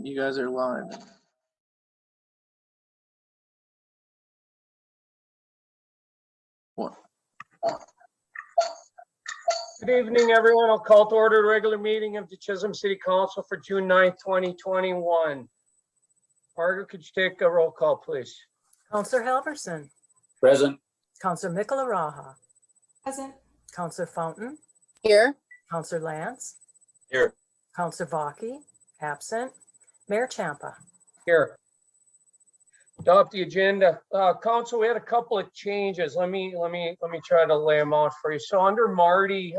You guys are live. What? Good evening, everyone. I'll call to order the regular meeting of the Chisholm City Council for June 9th, 2021. Margaret, could you take a roll call, please? Councillor Halverson. Present. Councillor Michalaraha. Present. Councillor Fountain. Here. Councillor Lance. Here. Councillor Vaki, absent. Mayor Champa. Here. Adopt the agenda. Council, we had a couple of changes. Let me try to lay them out for you. So under Marty,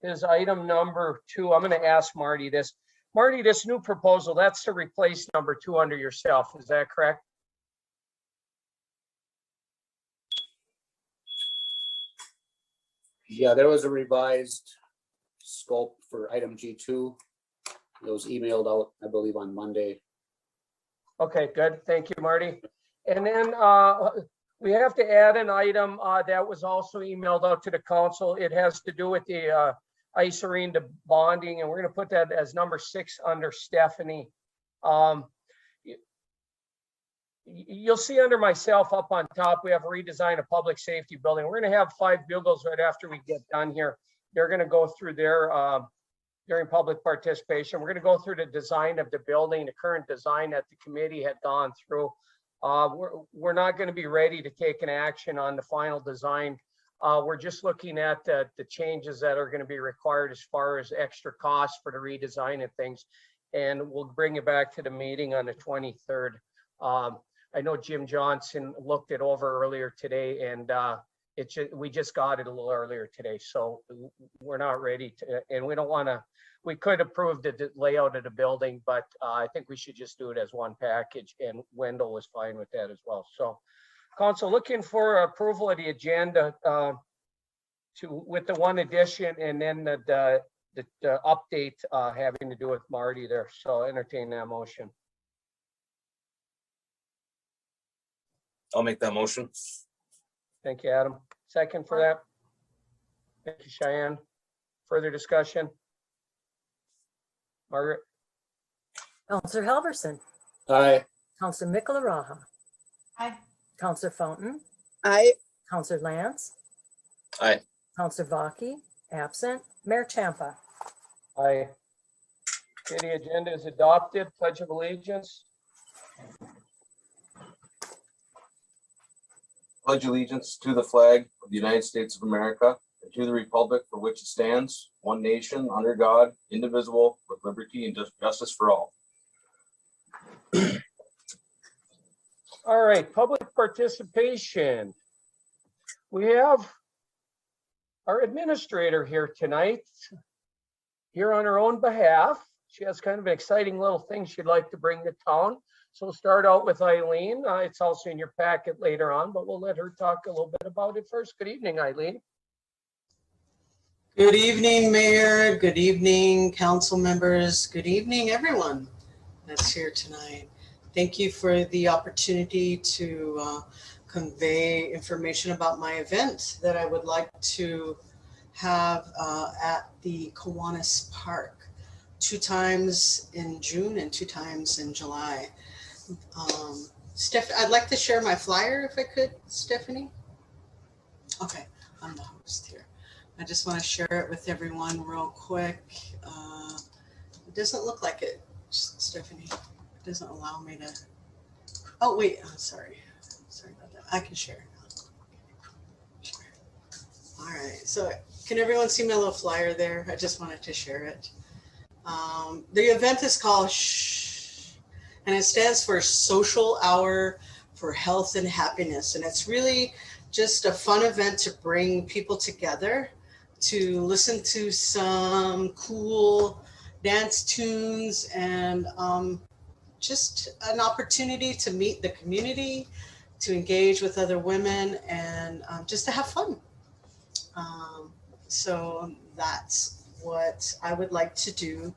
is item number 2. I'm going to ask Marty this. Marty, this new proposal, that's to replace number 2 under yourself. Is that correct? Yeah, there was a revised scope for item G2. It was emailed out, I believe, on Monday. Okay, good. Thank you, Marty. And then we have to add an item that was also emailed out to the council. It has to do with the ice arena bonding, and we're going to put that as number 6 under Stephanie. You'll see under myself up on top, we have a redesign of public safety building. We're going to have 5 bugles right after we get done here. They're going to go through their during public participation. We're going to go through the design of the building, the current design that the committee had gone through. We're not going to be ready to take an action on the final design. We're just looking at the changes that are going to be required as far as extra costs for the redesign and things. And we'll bring it back to the meeting on the 23rd. I know Jim Johnson looked it over earlier today, and we just got it a little earlier today. So we're not ready to, and we don't want to, we could approve the layout of the building, but I think we should just do it as one package, and Wendell was fine with that as well. So council, looking for approval of the agenda with the one addition, and then the update having to do with Marty there. So entertain that motion. I'll make that motion. Thank you, Adam. Second for that. Thank you, Cheyenne. Further discussion? Margaret? Councillor Halverson. Aye. Councillor Michalaraha. Aye. Councillor Fountain. Aye. Councillor Lance. Aye. Councillor Vaki, absent. Mayor Champa. Aye. Okay, the agenda is adopted. Pledge of Allegiance. Pledge allegiance to the flag of the United States of America and to the republic for which it stands, one nation, under God, indivisible, with liberty and justice for all. All right, public participation. We have our administrator here tonight, here on her own behalf. She has kind of an exciting little thing she'd like to bring to town. So we'll start out with Eileen. It's also in your packet later on, but we'll let her talk a little bit about it first. Good evening, Eileen. Good evening, Mayor. Good evening, council members. Good evening, everyone that's here tonight. Thank you for the opportunity to convey information about my event that I would like to have at the Kiwanis Park 2 times in June and 2 times in July. Steph, I'd like to share my flyer if I could, Stephanie. Okay, I'm the host here. I just want to share it with everyone real quick. It doesn't look like it, Stephanie. It doesn't allow me to. Oh, wait, I'm sorry. Sorry about that. I can share. Share. All right, so can everyone see my little flyer there? I just wanted to share it. The event is called and it stands for Social Hour for Health and Happiness. And it's really just a fun event to bring people together to listen to some cool dance tunes and just an opportunity to meet the community, to engage with other women, and just to have fun. So that's what I would like to do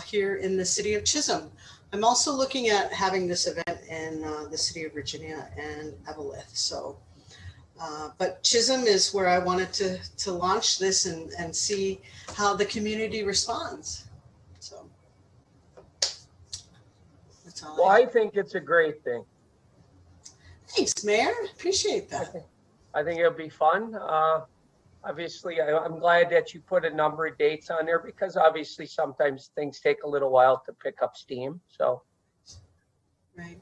here in the city of Chisholm. I'm also looking at having this event in the city of Virginia and Evelyn. So, but Chisholm is where I wanted to launch this and see how the community responds. So That's all Well, I I have. think it's a great thing. Thanks, Mayor. Appreciate that. I think it'll be fun. Obviously, I'm glad that you put a number of dates on there because obviously sometimes things take a little while to pick up steam. So, Right.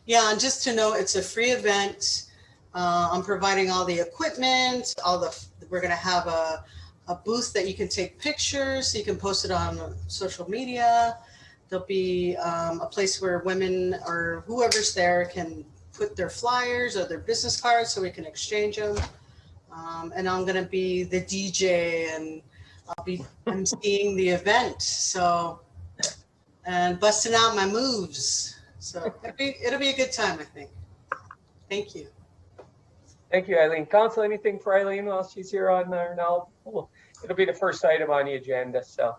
Yeah, and just to know, it's a free event. I'm providing all the equipment, we're gonna have a booth that you can take pictures, so you can post it on social media. There'll be a place where women or whoever's there can put their flyers or their business cards so we can exchange them. And I'm gonna be the DJ and I'll be emceeing the event. So, and busting out my moves. So it'll be a good time, I think. Thank you. thank you, Eileen. Council, anything for Eileen while she's here on there now? It'll be the first item on the agenda. So,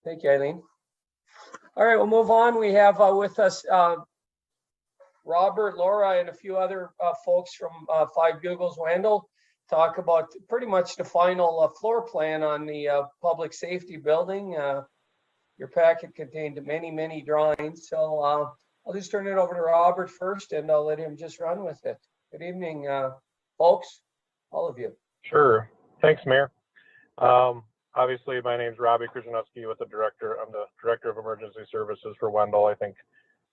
thank you, Eileen. All right, we'll move on. We have with us Robert, Laura, and a few other folks from 5 Bugles Wendell talk about pretty much the final floor plan on the public safety building. Your packet contained many, many drawings. So I'll just turn it over to Robert first and I'll let him just run with it. Good evening, folks, all of you. Sure. Thanks, Mayor. Obviously, my name's Robbie Krzyzewski with I'm the Director of Emergency Services for Wendell. I think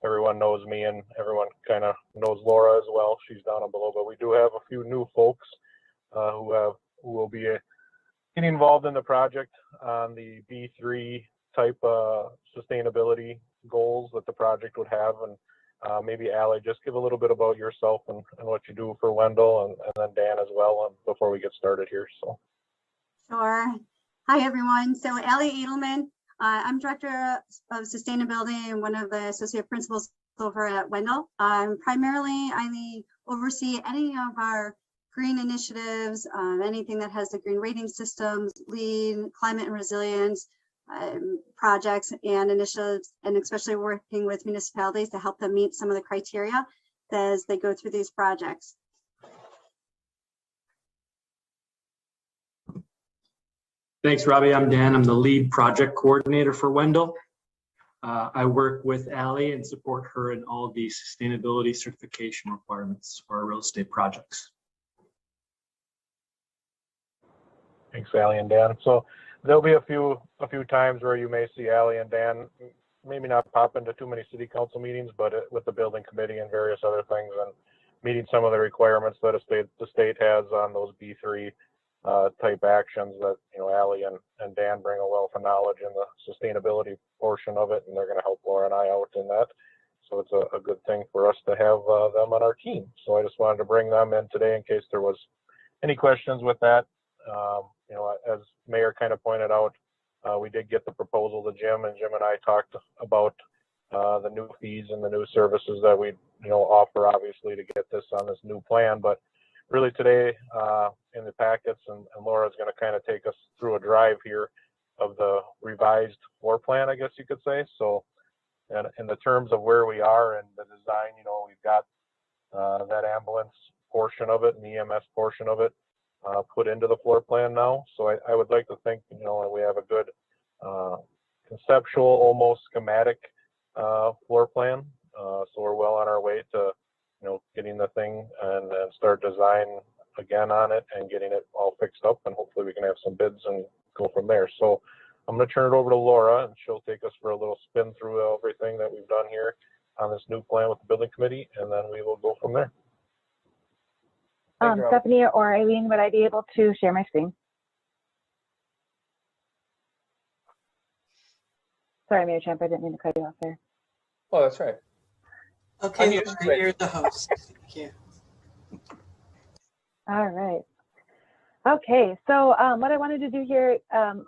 everyone knows me and everyone kind of knows Laura as well. She's down below, but we do have a few new folks who will be getting involved in the project on the B3 type sustainability goals that the project would have. And maybe Allie, just give a little bit about yourself and what you do for Wendell, and then Dan as well, before we get started here. So. Sure. Hi, everyone. So Allie Edelman, I'm Director of Sustainability and one of the Associate Principals over at Wendell. Primarily, I oversee any of our green initiatives, anything that has the green rating systems, LEED, climate and resilience projects and initiatives, and especially working with municipalities to help them meet some of the criteria as they go through these projects. Thanks, Robbie. I'm Dan. I'm the lead project coordinator for Wendell. I work with Allie and support her in all the sustainability certification requirements for our real estate projects. Thanks, Allie and Dan. So there'll be a few times where you may see Allie and Dan maybe not pop into too many city council meetings, but with the building committee and various other things, and meeting some of the requirements that the state has on those B3 type actions that, Allie and Dan bring a wealth of knowledge in the sustainability portion of it, and they're going to help Laura and I out in that. So it's a good thing for us to have them on our team. So I just wanted to bring them in today in case there was any questions with that. As Mayor kind of pointed out, we did get the proposal to Jim, and Jim and I talked about the new fees and the new services that we offer, obviously, to get this on this new plan. But really today in the packets, and Laura's going to kind of take us through a drive here of the revised floor plan, I guess you could say. So, and in the terms of where we are and the design, we've got that ambulance portion of it and the EMS portion of it put into the floor plan now. So I would like to think, we have a good conceptual, almost schematic floor plan. So we're well on our way to, getting the thing and then start design again on it and getting it all fixed up, and hopefully we can have some bids and go from there. So I'm going to turn it over to Laura, and she'll take us for a little spin through everything that we've done here on this new plan with the building committee, and then we will go from there. Stephanie or Eileen, would I be able to share my screen? Sorry, Mayor Champ, I didn't mean to cut you off there. Oh, that's right. Okay, you're the host. Thank you. All right. Okay, so what I wanted to do here,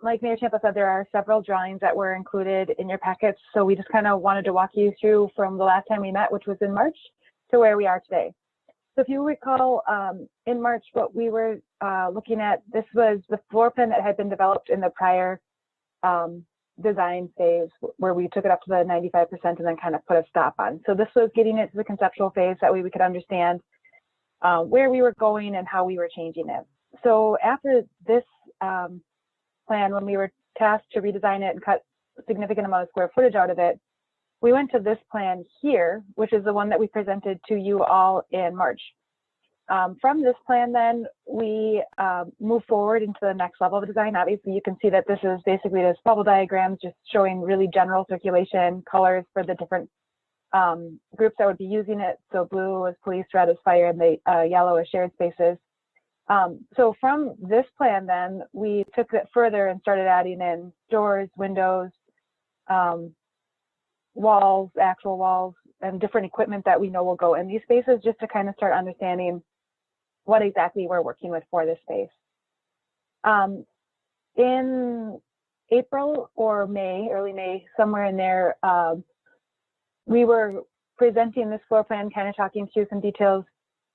like Mayor Champa said, there are several drawings that were included in your packets. So we just kind of wanted to walk you through from the last time we met, which was in March, to where we are today. So if you recall, in March, what we were looking at, this was the floor plan that had been developed in the prior design phase, where we took it up to the 95% and then kind of put a stop on. So this was getting it to the conceptual phase, that way we could understand where we were going and how we were changing it. So after this plan, when we were tasked to redesign it and cut significant amount of square footage out of it, we went to this plan here, which is the one that we presented to you all in March. From this plan, then we move forward into the next level of design. Obviously, you can see that this is basically this bubble diagrams, just showing really general circulation colors for the different groups that would be using it. So blue is police, red is fire, and the yellow is shared spaces. So from this plan, then we took it further and started adding in doors, windows, walls, actual walls, and different equipment that we know will go in these spaces, just to kind of start understanding what exactly we're working with for this space. In April or May, early May, somewhere in there, we were presenting this floor plan, kind of talking through some details,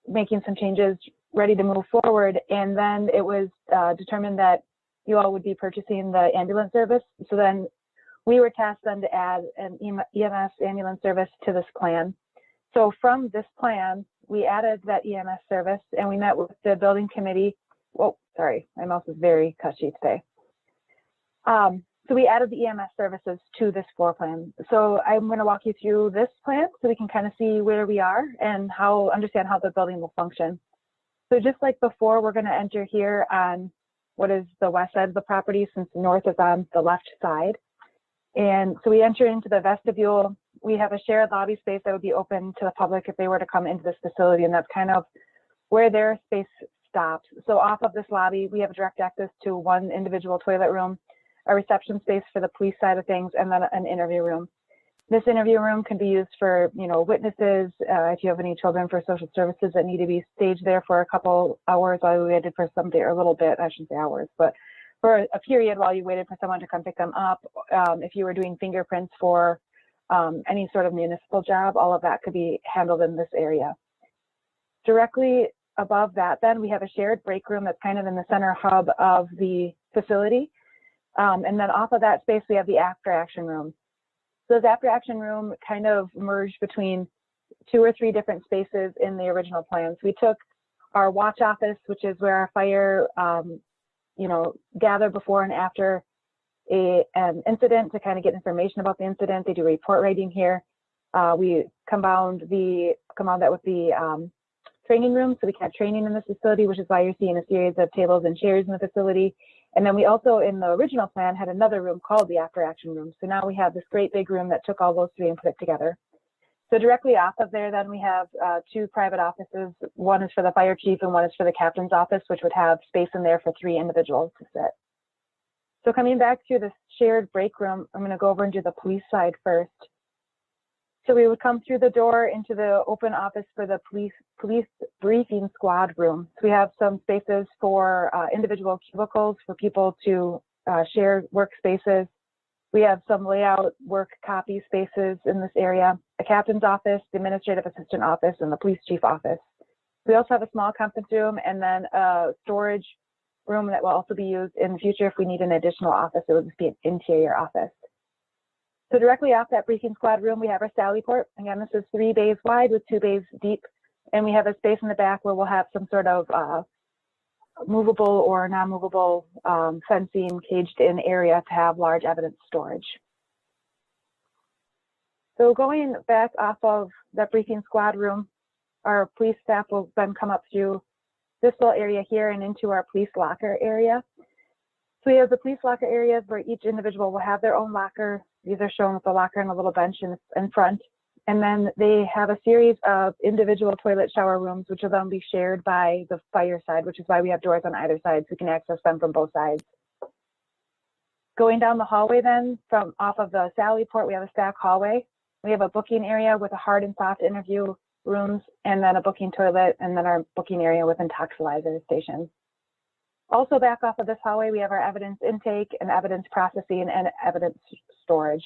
making some changes, ready to move forward. And then it was determined that you all would be purchasing the ambulance service. So then we were tasked then to add an EMS ambulance service to this plan. So from this plan, we added that EMS service, and we met with the building committee. Oh, sorry, my mouse is very cushy today. So we added the EMS services to this floor plan. So I'm going to walk you through this plan so we can kind of see where we are and understand how the building will function. So just like before, we're going to enter here on what is the west side of the property, since north is on the left side. And so we enter into the vestibule. We have a shared lobby space that would be open to the public if they were to come into this facility, and that's kind of where their space stops. So off of this lobby, we have direct access to one individual toilet room, a reception space for the police side of things, and then an interview room. This interview room can be used for, witnesses, if you have any children, for social services that need to be staged there for a couple hours while we waited for somebody, or a little bit, I shouldn't say hours, but for a period while you waited for someone to come pick them up. If you were doing fingerprints for any sort of municipal job, all of that could be handled in this area. Directly above that, then we have a shared break room that's kind of in the center hub of the facility. And then off of that space, we have the after action room. So this after action room kind of merged between 2 or 3 different spaces in the original plans. We took our watch office, which is where our fire, gather before and after an incident to kind of get information about the incident. They do report writing here. We combine that with the training room, so we can have training in this facility, which is why you're seeing a series of tables and chairs in the facility. And then we also, in the original plan, had another room called the after action room. So now we have this great big room that took all those 3 and put it together. So directly off of there, then we have 2 private offices. One is for the fire chief and one is for the captain's office, which would have space in there for 3 individuals to sit. So coming back to the shared break room, I'm going to go over and do the police side first. So we would come through the door into the open office for the police briefing squad room. So we have some spaces for individual cubicles for people to share workspaces. We have some layout work copy spaces in this area, a captain's office, the administrative assistant office, and the police chief office. We also have a small conference room and then a storage room that will also be used in the future if we need an additional office. It will just be an interior office. So directly off that briefing squad room, we have our Sally port. Again, this is 3 bays wide with 2 bays deep. And we have a space in the back where we'll have some sort of movable or non-movable fencing caged in area to have large evidence storage. So going back off of that briefing squad room, our police staff will then come up through this little area here and into our police locker area. So we have the police locker areas where each individual will have their own locker. These are shown with a locker and a little bench in front. And then they have a series of individual toilet shower rooms, which will then be shared by the fire side, which is why we have doors on either side so we can access them from both sides. Going down the hallway then, from off of the Sally port, we have a stack hallway. We have a booking area with a hard and soft interview rooms, and then a booking toilet, and then our booking area with intoxilizer stations. Also back off of this hallway, we have our evidence intake and evidence processing and evidence storage.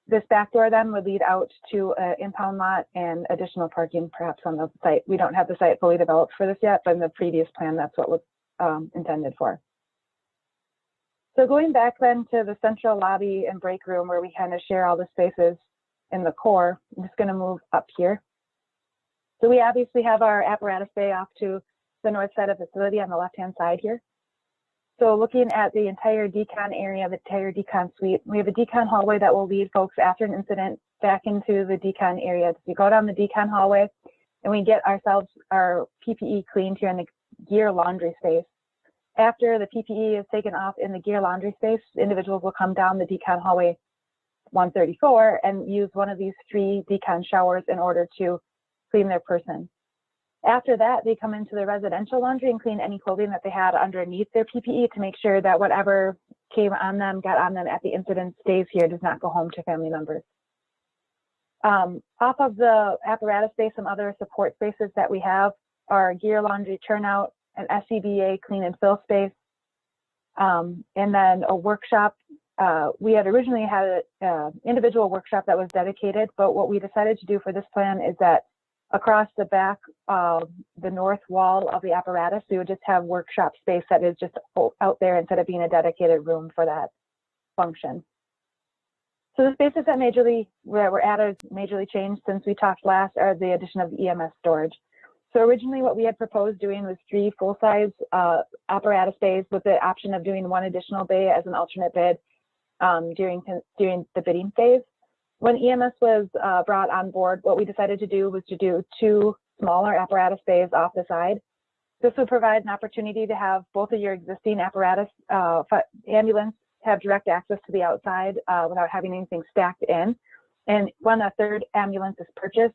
This back door then would lead out to an impound lot and additional parking perhaps on the site. We don't have the site fully developed for this yet, but in the previous plan, that's what was intended for. So going back then to the central lobby and break room where we kind of share all the spaces in the core, I'm just going to move up here. So we obviously have our apparatus bay off to the north side of the facility on the left-hand side here. So looking at the entire decon area, the entire decon suite, we have a decon hallway that will lead folks after an incident back into the decon area. So we go down the decon hallway and we get ourselves our PPE cleaned here in the gear laundry space. After the PPE is taken off in the gear laundry space, individuals will come down the decon hallway 134 and use one of these 3 decon showers in order to clean their person. After that, they come into the residential laundry and clean any clothing that they had underneath their PPE to make sure that whatever came on them, got on them at the incident stays here, does not go home to family members. Off of the apparatus space, some other support spaces that we have are gear laundry turnout, an SCBA clean and fill space, and then a workshop. We had originally had an individual workshop that was dedicated, but what we decided to do for this plan is that across the back of the north wall of the apparatus, we would just have workshop space that is just out there instead of being a dedicated room for that function. So the spaces that were added majorly changed since we talked last are the addition of the Ems Storage. So originally what we had proposed doing was 3 full-size apparatus bays with the option of doing 1 additional bay as an alternate bid during the bidding phase. When EMS was brought on board, what we decided to do was to do 2 smaller apparatus bays off the side. This would provide an opportunity to have both of your existing apparatus ambulance have direct access to the outside without having anything stacked in. And when a 3rd ambulance is purchased,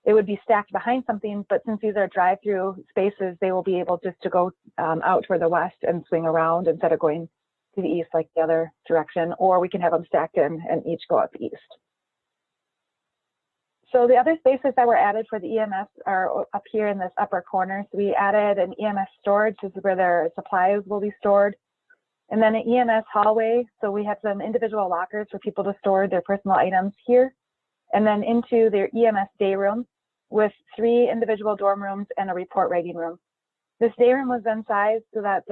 it would be stacked behind something, but since these are drive-through spaces, they will be able just to go out toward the west and swing around instead of going to the east like the other direction, or we can have them stacked in and each go out the east. So the other spaces that were added for the EMS are up here in this upper corner. So we added an EMS storage. This is where their supplies will be stored. And then an EMS hallway. So we have some individual lockers for people to store their personal items here. And then into their EMS day room with 3 individual dorm rooms and a report writing room. This day room was then sized so that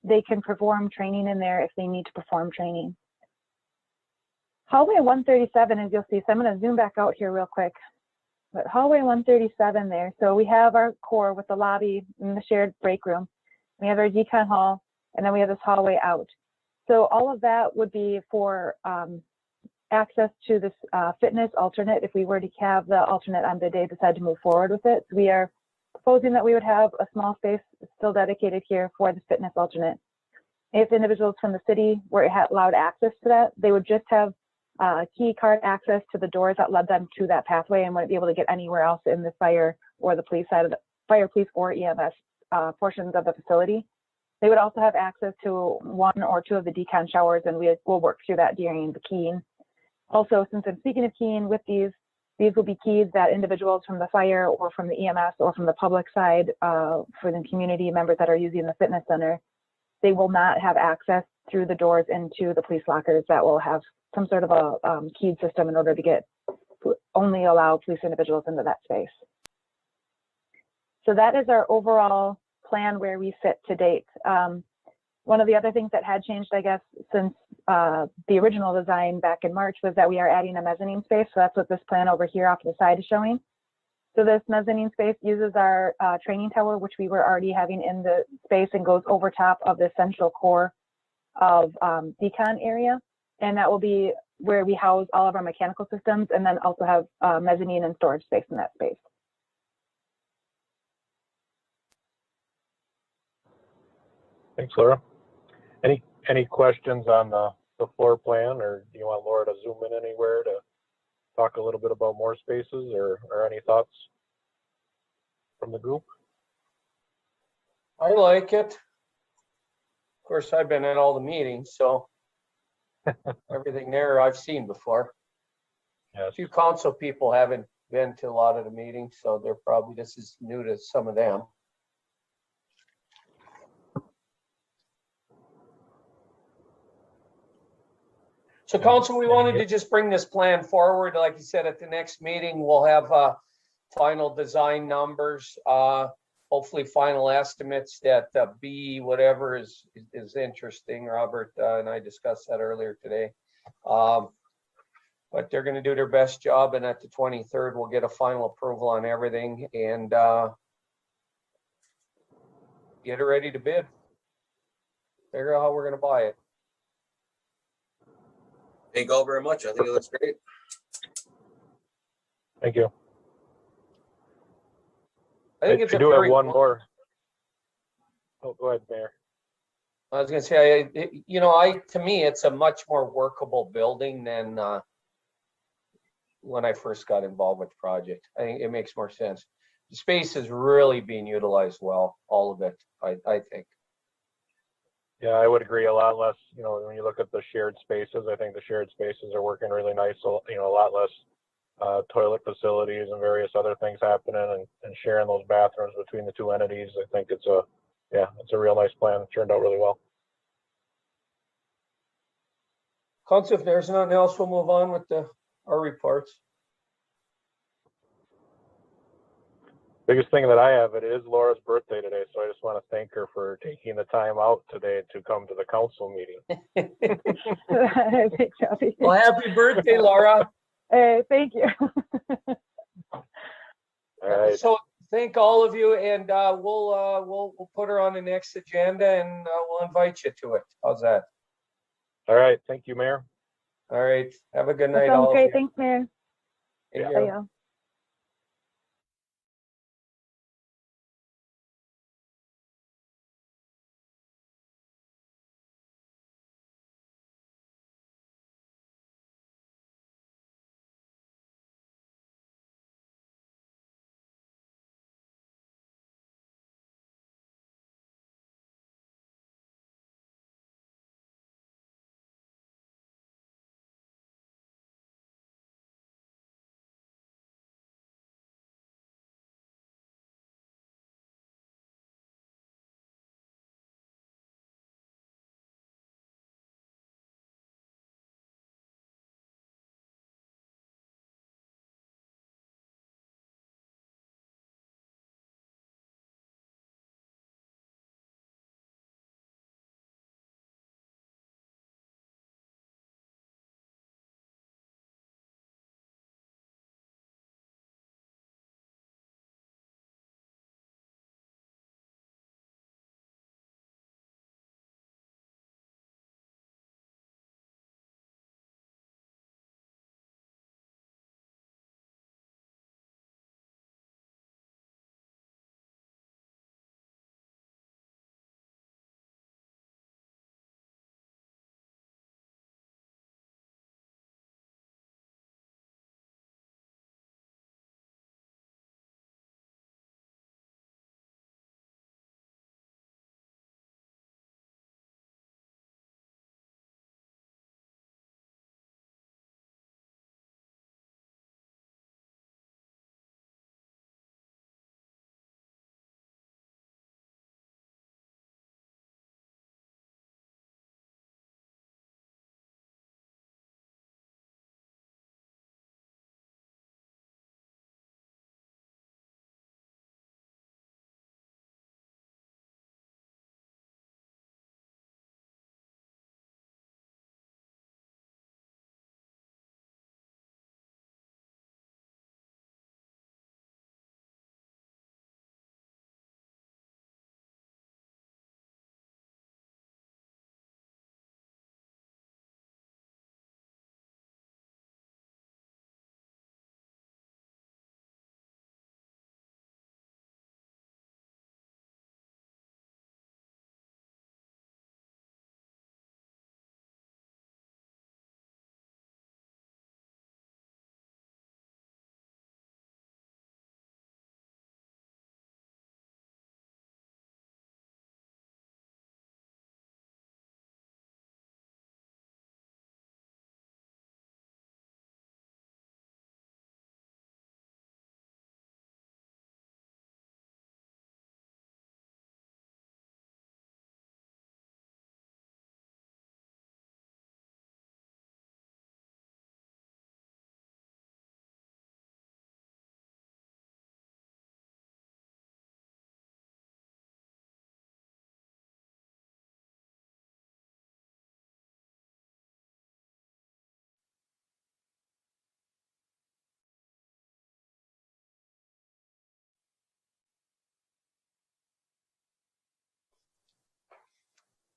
they can perform training in there if they need to perform training. Hallway 137, as you'll see, so I'm going to zoom back out here real quick. But hallway 137 there, so we have our core with the lobby and the shared break room. We have our decon hall, and then we have this hallway out. So all of that would be for access to this fitness alternate if we were to have the alternate on the day decide to move forward with it. So we are proposing that we would have a small space still dedicated here for the fitness alternate. If individuals from the city were allowed access to that, they would just have key card access to the doors that led them to that pathway and wouldn't be able to get anywhere else in the fire or the police side of the fire, police, or EMS portions of the facility. They would also have access to 1 or 2 of the decon showers, and we will work through that during the keying. Also, since I'm speaking of keying with these will be keys that individuals from the fire or from the EMS or from the public side for the community members that are using the fitness center, they will not have access through the doors into the police lockers that will have some sort of a keyed system in order to only allow police individuals into that space. So that is our overall plan where we sit to date. One of the other things that had changed, I guess, since the original design back in March was that we are adding a mezzanine space. So that's what this plan over here off to the side is showing. So this mezzanine space uses our training tower, which we were already having in the space, and goes over top of the central core of decon area. And that will be where we house all of our mechanical systems, and then also have mezzanine and storage space in that space. Thanks, Laura. Any questions on the floor plan, or do you want Laura to zoom in anywhere to talk a little bit about more spaces, or any thoughts from the group? I like it. Of course, I've been at all the meetings, so everything there I've seen before. Yes. A few council people haven't been to a lot of the meetings, so they're probably, this is new to some of them. So council, we wanted to just bring this plan forward. Like you said, at the next meeting, we'll have final design numbers, hopefully final estimates that B whatever is interesting. Robert and I discussed that earlier today. But they're going to do their best job, and at the 23rd, we'll get a final approval on everything and get it ready to bid. figure out how we're gonna buy it. Thank you all very much. I think it looks great. Thank you. I think it's I a do have very, one more. Oh, go ahead, Mayor. I was gonna say, to me, it's a much more workable building than when I first got involved with the project. I think it makes more sense. The space is really being utilized well, all of it, I think. Yeah, I would agree. A lot less, when you look at the shared spaces, I think the shared spaces are working really nice. So, a lot less toilet facilities and various other things happening and sharing those bathrooms between the two entities. I think it's a real nice plan. It turned out really well. Council, if there's nothing else, we'll move on with our reports. Biggest thing that I have, it is Laura's birthday today, so I just want to thank her for taking the time out today to come to the council meeting. Thanks, Robbie. Well, happy birthday, Laura. Thank you. All right. So thank all of you, and we'll put her on the next agenda, and we'll invite you to it. How's that? All right. Thank you, Mayor. All right. Have a good That night, sounds all of great. you. Thanks, Mayor. Take Yeah. care. Bye, y'all.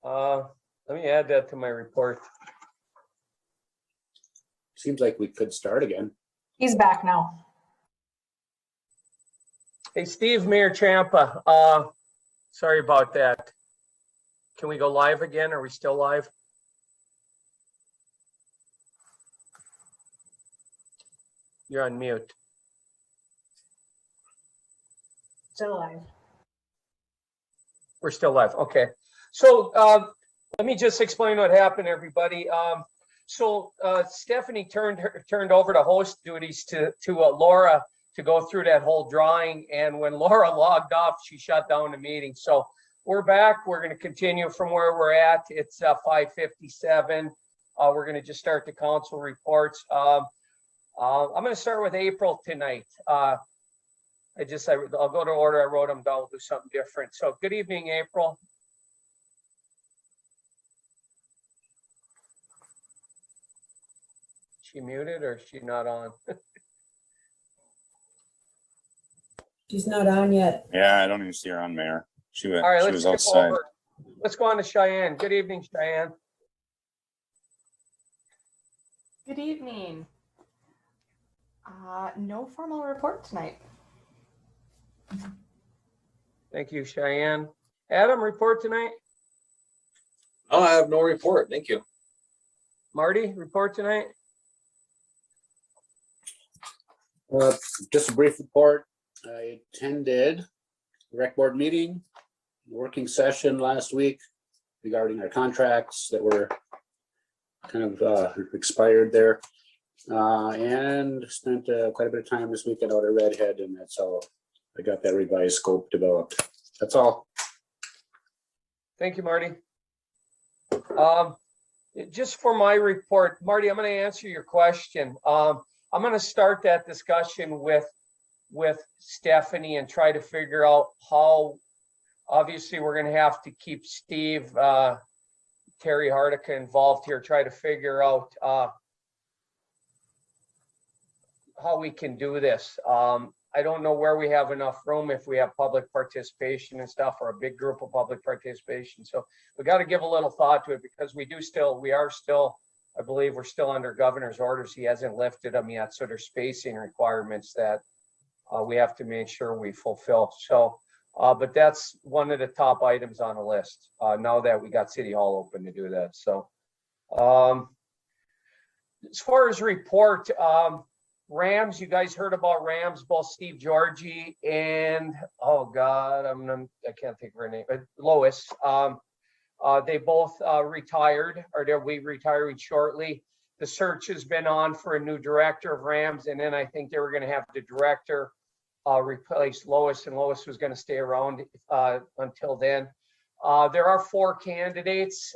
Let me add that to my report. Seems like we could start again. He's back now. Hey, Steve, Mayor Champa, sorry about that. Can we go live again? Are we still live? You're on mute. Still alive. We're still live. Okay. So let me just explain what happened, everybody. Stephanie turned over the host duties to Laura to go through that whole drawing. And when Laura logged off, she shut down the meeting. So we're back. We're going to continue from where we're at. It's 5:57. We're going to just start the council reports. I'm going to start with April tonight. I'll go to order. I wrote them down. We'll do something different. So good evening, April. She muted or is she not on? She's not on yet. Yeah, I don't even see her on, Mayor. She was, All right, she let's was skip outside. over. Let's go on to Cheyenne. Good evening, Cheyenne. Good evening. No formal report tonight. Thank you, Cheyenne. Adam, report tonight. Oh, I have no report. Thank you. Marty, report tonight. Just a brief report. I attended the rec board meeting, working session last week regarding our contracts that were kind of expired there. And spent quite a bit of time this weekend out at Redhead, and that's how I got that revised scope developed. That's all. Thank you, Marty. Just for my report, Marty, I'm going to answer your question. I'm going to start that discussion with Stephanie and try to figure out how, obviously we're going to have to keep Steve, Terry Hardica involved here, try to figure out how we can do this. I don't know where we have enough room, if we have public participation and stuff, or a big group of public participation. So we got to give a little thought to it, because we are still, I believe we're still under governor's orders. He hasn't lifted them yet. So there's spacing requirements that we have to make sure we fulfill. So, but that's one of the top items on the list now that we got City Hall open to do that. So as far as report, Rams, you guys heard about Rams, both Steve Georgie and, oh God, I can't think of her name, but Lois. They both retired, or they'll be retiring shortly. The search has been on for a new director of Rams, and then I think they were going to have the director replace Lois, and Lois was going to stay around until then. There are 4 candidates,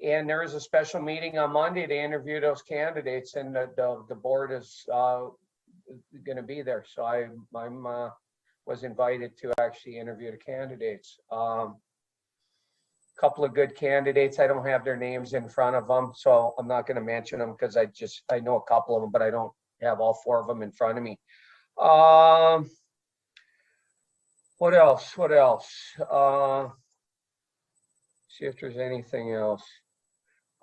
and there is a special meeting on Monday to interview those candidates, and the board is going to be there. So I was invited to actually interview the candidates. Couple of good candidates. I don't have their names in front of them, so I'm not going to mention them, because I know a couple of them, but I don't have all 4 of them in front of me. What else? See if there's anything else.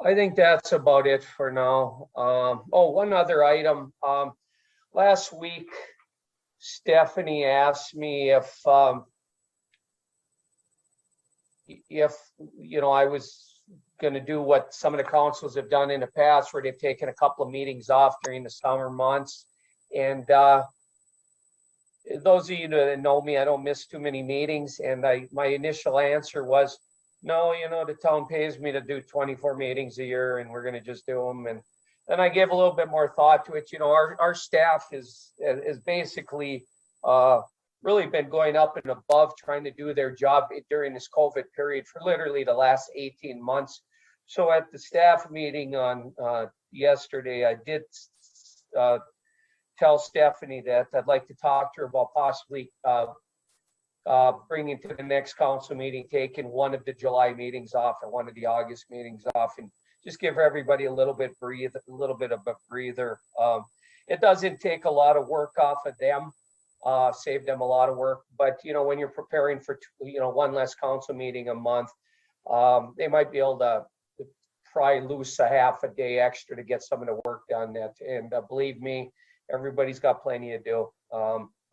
I think that's about it for now. Oh, one other item. Last week, Stephanie asked me if I was going to do what some of the councils have done in the past, where they've taken a couple of meetings off during the summer months. And those of you that know me, I don't miss too many meetings. And my initial answer was, no, the town pays me to do 24 meetings a year, and we're going to just do them. And then I gave a little bit more thought to it. Our staff is basically really been going up and above, trying to do their job during this COVID period for literally the last 18 months. So at the staff meeting on yesterday, I did tell Stephanie that I'd like to talk to her about possibly bringing to the next council meeting, taking one of the July meetings off or one of the August meetings off, and just give everybody a little bit of a breather. It doesn't take a lot of work off of them, save them a lot of work. But when you're preparing for one less council meeting a month, They might be able to try loose a half a day extra to get some of the work done that, and believe me, everybody's got plenty to do.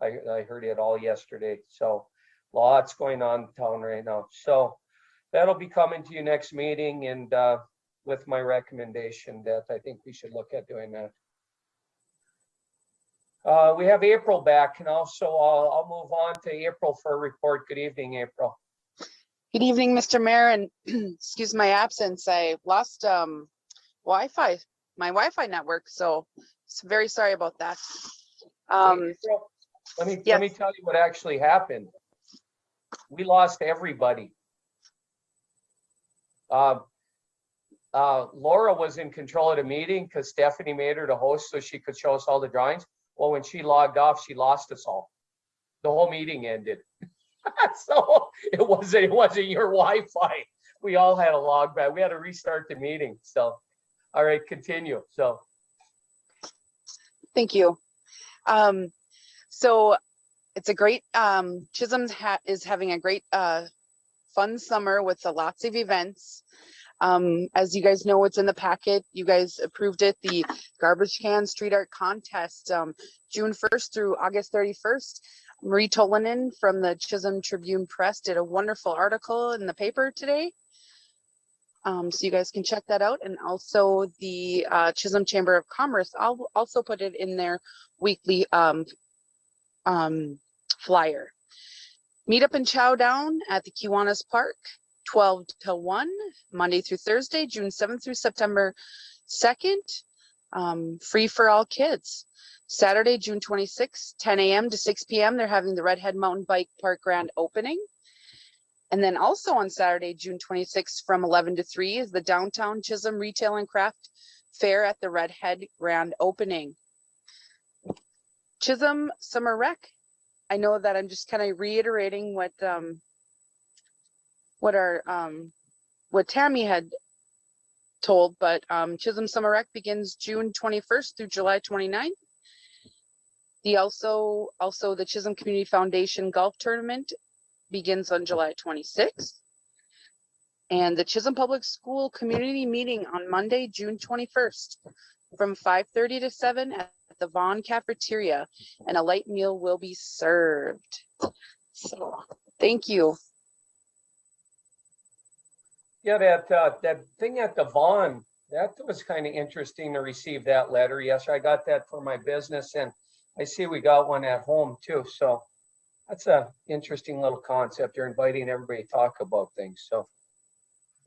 I heard it all yesterday. So lots going on in town right now. So that'll be coming to you next meeting, and with my recommendation that I think we should look at doing that. We have April back now, so I'll move on to April for a report. Good evening, April. Good evening, Mr. Mayor, and excuse my absence. I lost Wi-Fi, my Wi-Fi network, so very sorry about that. April, let me tell you what actually happened. We lost everybody. Laura was in control of the meeting because Stephanie made her the host so she could show us all the drawings. Well, when she logged off, she lost us all. The whole meeting ended. So it wasn't your Wi-Fi. We all had a log back. We had to restart the meeting. So, all right, continue. So, Thank you. So it's a great, Chisholm is having a great fun summer with lots of events. As you guys know, it's in the packet. You guys approved it, the garbage can street art contest, June 1st through August 31st. Marie Tolanen from the Chisholm Tribune Press did a wonderful article in the paper today. So you guys can check that out. And also the Chisholm Chamber of Commerce, I'll also put it in their weekly flyer. Meet up and chow down at the Kiwanis Park, 12 to 1, Monday through Thursday, June 7th through September 2nd. Free for all kids. Saturday, June 26th, 10 a.m. to 6 p.m. They're having the Redhead Mountain Bike Park grand opening. And then also on Saturday, June 26th from 11 to 3 is the Downtown Chisholm Retail and Craft Fair at the Redhead grand opening. Chisholm Summer Rec. I know that I'm just kind of reiterating what Tammy had told, but Chisholm Summer Rec begins June 21st through July 29th. Also the Chisholm Community Foundation Golf Tournament begins on July 26th. And the Chisholm Public School Community Meeting on Monday, June 21st from 5:30 to 7 at the Vaughn Cafeteria, and a light meal will be served. So, thank you. Yeah, that thing at the Vaughn, that was kind of interesting to receive that letter. Yes, I got that for my business, and I see we got one at home too. So that's a interesting little concept. You're inviting everybody to talk about things. So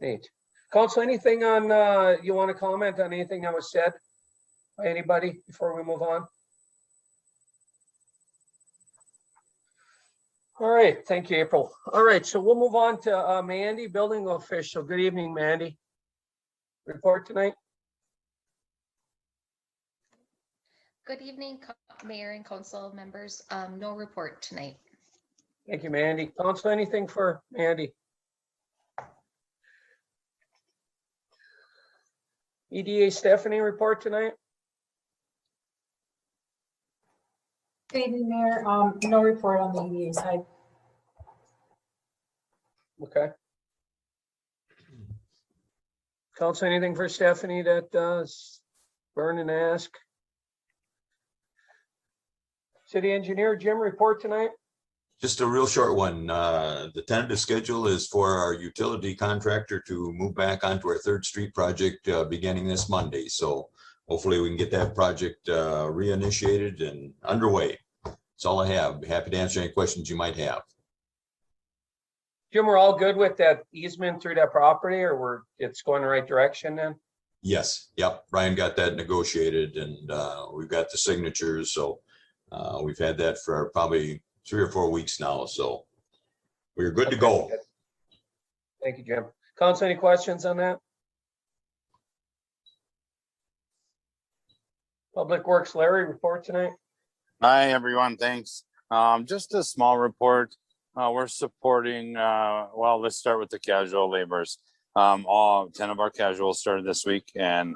neat. Council, anything on, you want to comment on anything that was said by anybody before we move on? All right, thank you, April. All right, so we'll move on to Mandy, building official. Good evening, Mandy. Report tonight. Good evening, Mayor and Council members. No report tonight. Thank you, Mandy. Council, anything for Mandy? EDA Stephanie, report tonight. Good evening, Mayor. No report on the EDA side. Okay. Council, anything for Stephanie that burn and ask? City Engineer Jim, report tonight. Just a real short one. The tentative schedule is for our utility contractor to move back onto our 3rd Street project beginning this Monday. So hopefully we can get that project reinitiated and underway. That's all I have. Be happy to answer any questions you might have. Jim, we're all good with that easement through that property, or it's going the right direction then? Yes. Yep. Brian got that negotiated, and we've got the signatures. So we've had that for probably 3 or 4 weeks now. So we're good to go. Thank you, Jim. Council, any questions on that? Public Works, Larry, report tonight. Hi, everyone. Thanks. Just a small report. We're supporting, well, let's start with the casual laborers. All 10 of our casuals started this week, and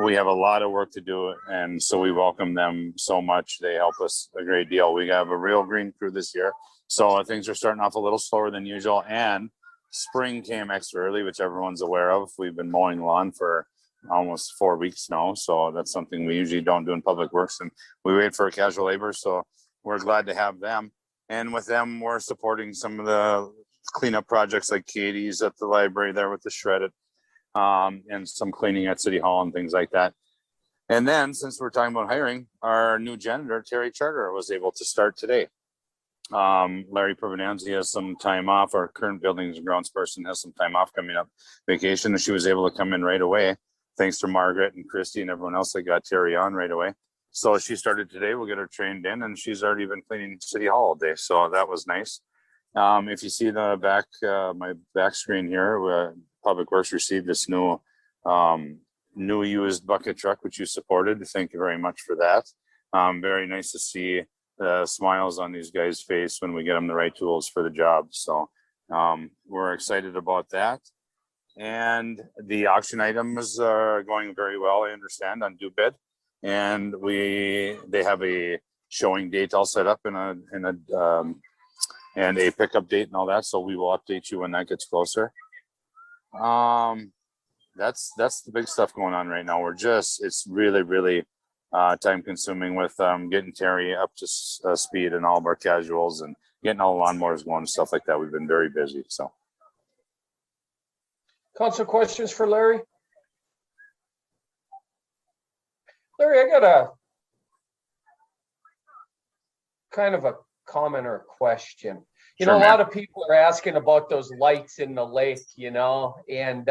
we have a lot of work to do. And so we welcome them so much. They help us a great deal. We have a real green crew this year. So things are starting off a little slower than usual. And spring came extra early, which everyone's aware of. We've been mowing lawn for almost 4 weeks now. So that's something we usually don't do in public works, and we wait for casual labor. So we're glad to have them. And with them, we're supporting some of the cleanup projects like Katie's at the library there with the shredded, and some cleaning at City Hall and things like that. And then, since we're talking about hiring, our new janitor, Terry Charter, was able to start today. Larry Pervenanzi has some time off. Our current buildings and grounds person has some time off coming up, vacation, and she was able to come in right away, thanks to Margaret and Christy and everyone else that got Terry on right away. So she started today. We'll get her trained in, and she's already been cleaning City Hall all day. So that was nice. If you see the back, my back screen here, Public Works received this new used bucket truck, which you supported. Thank you very much for that. Very nice to see the smiles on these guys' face when we get them the right tools for the job. So we're excited about that. And the auction items are going very well, I understand, on due bid. And they have a showing date all set up and a pickup date and all that. So we will update you when that gets closer. That's the big stuff going on right now. It's really, really time consuming with getting Terry up to speed and all of our casuals and getting all the lawnmowers going and stuff like that. We've been very busy. So. Council questions for Larry? Larry, I got a kind of a comment or a question. You know, a lot of people are asking about those lights in the lake, and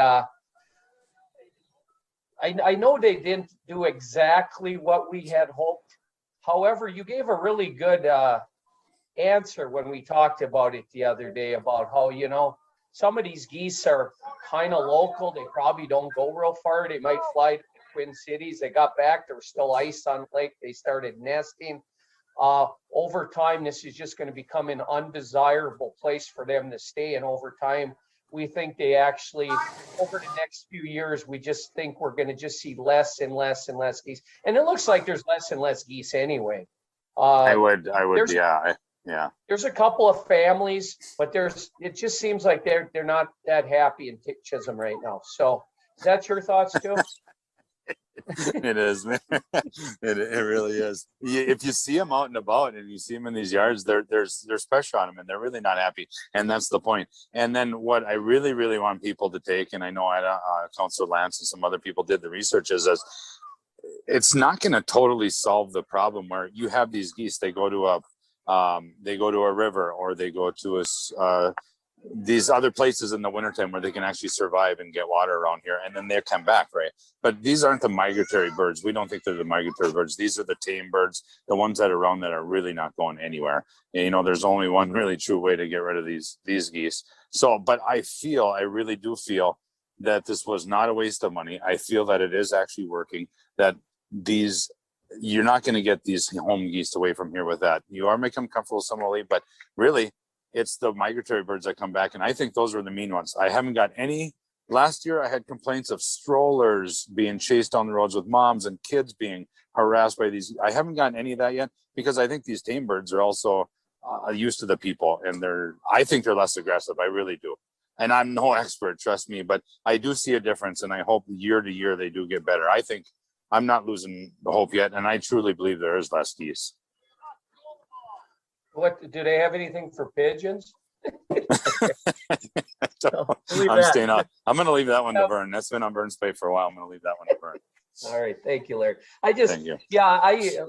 I know they didn't do exactly what we had hoped. However, you gave a really good answer when we talked about it the other day about how, some of these geese are kind of local. They probably don't go real far. They might fly to the Twin Cities. They got back. There was still ice on the lake. They started nesting. Over time, this is just going to become an undesirable place for them to stay. And over time, we think they actually, over the next few years, we just think we're going to just see less and less and less geese. And it looks like there's less and less geese anyway. I would, yeah. There's a couple of families, but it just seems like they're not that happy in Chisholm right now. So is that your thoughts too? It is, man. It really is. If you see them out and about and you see them in these yards, there's pressure on them and they're really not happy. And that's the point. And then what I really, really want people to take, and I know Councilor Lance and some other people did the research, is it's not going to totally solve the problem where you have these geese, they go to a river, or they go to these other places in the wintertime where they can actually survive and get water around here, and then they come back, right? But these aren't the migratory birds. We don't think they're the migratory birds. These are the tame birds, the ones that are around that are really not going anywhere. And, there's only one really true way to get rid of these geese. So, but I really do feel that this was not a waste of money. I feel that it is actually working, that you're not going to get these home geese away from here with that. You are making them comfortable somewhat, but really, it's the migratory birds that come back. And I think those are the mean ones. I haven't got any. Last year, I had complaints of strollers being chased down the roads with moms and kids being harassed by these. I haven't gotten any of that yet, because I think these tame birds are also used to the people, and I think they're less aggressive. I really do. And I'm no expert, trust me, but I do see a difference, and I hope year to year they do get better. I think I'm not losing the hope yet, and I truly believe there is less geese. What, do they have anything for pigeons? I'm staying on. I'm going to leave that one to Vern. That's been on Vern's plate for a while. I'm going to leave that one to Vern. All right, thank you, Larry. I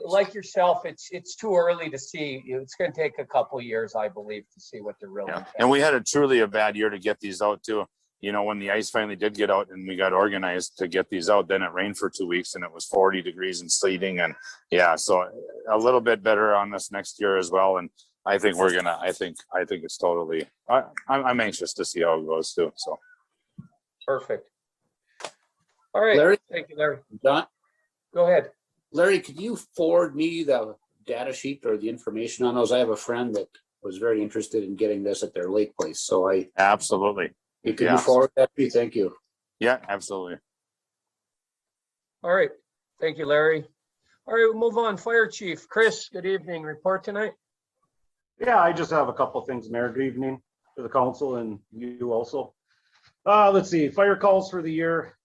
like yourself. It's too early to see. It's going to take a couple of years, I believe, to see what they're really. Yeah. And we had truly a bad year to get these out too. When the ice finally did get out and we got organized to get these out, then it rained for 2 weeks and it was 40 degrees and sleeting, and so a little bit better on this next year as well. And I think I think it's totally. I'm anxious to see how it goes too. So perfect. All right, Larry, thank you, Larry. Don, go ahead. Larry, could you forward me the data sheet or the information on those? I have a friend that was very interested in getting this at their lake place. So absolutely. Can you forward that to me? Thank you. Yeah, absolutely. All right. Thank you, Larry. All right, we'll move on. Fire Chief Chris, good evening. Report tonight. Yeah, I just have a couple of things, Mayor. Good evening. to the council and you also. Let's see, fire calls for the year.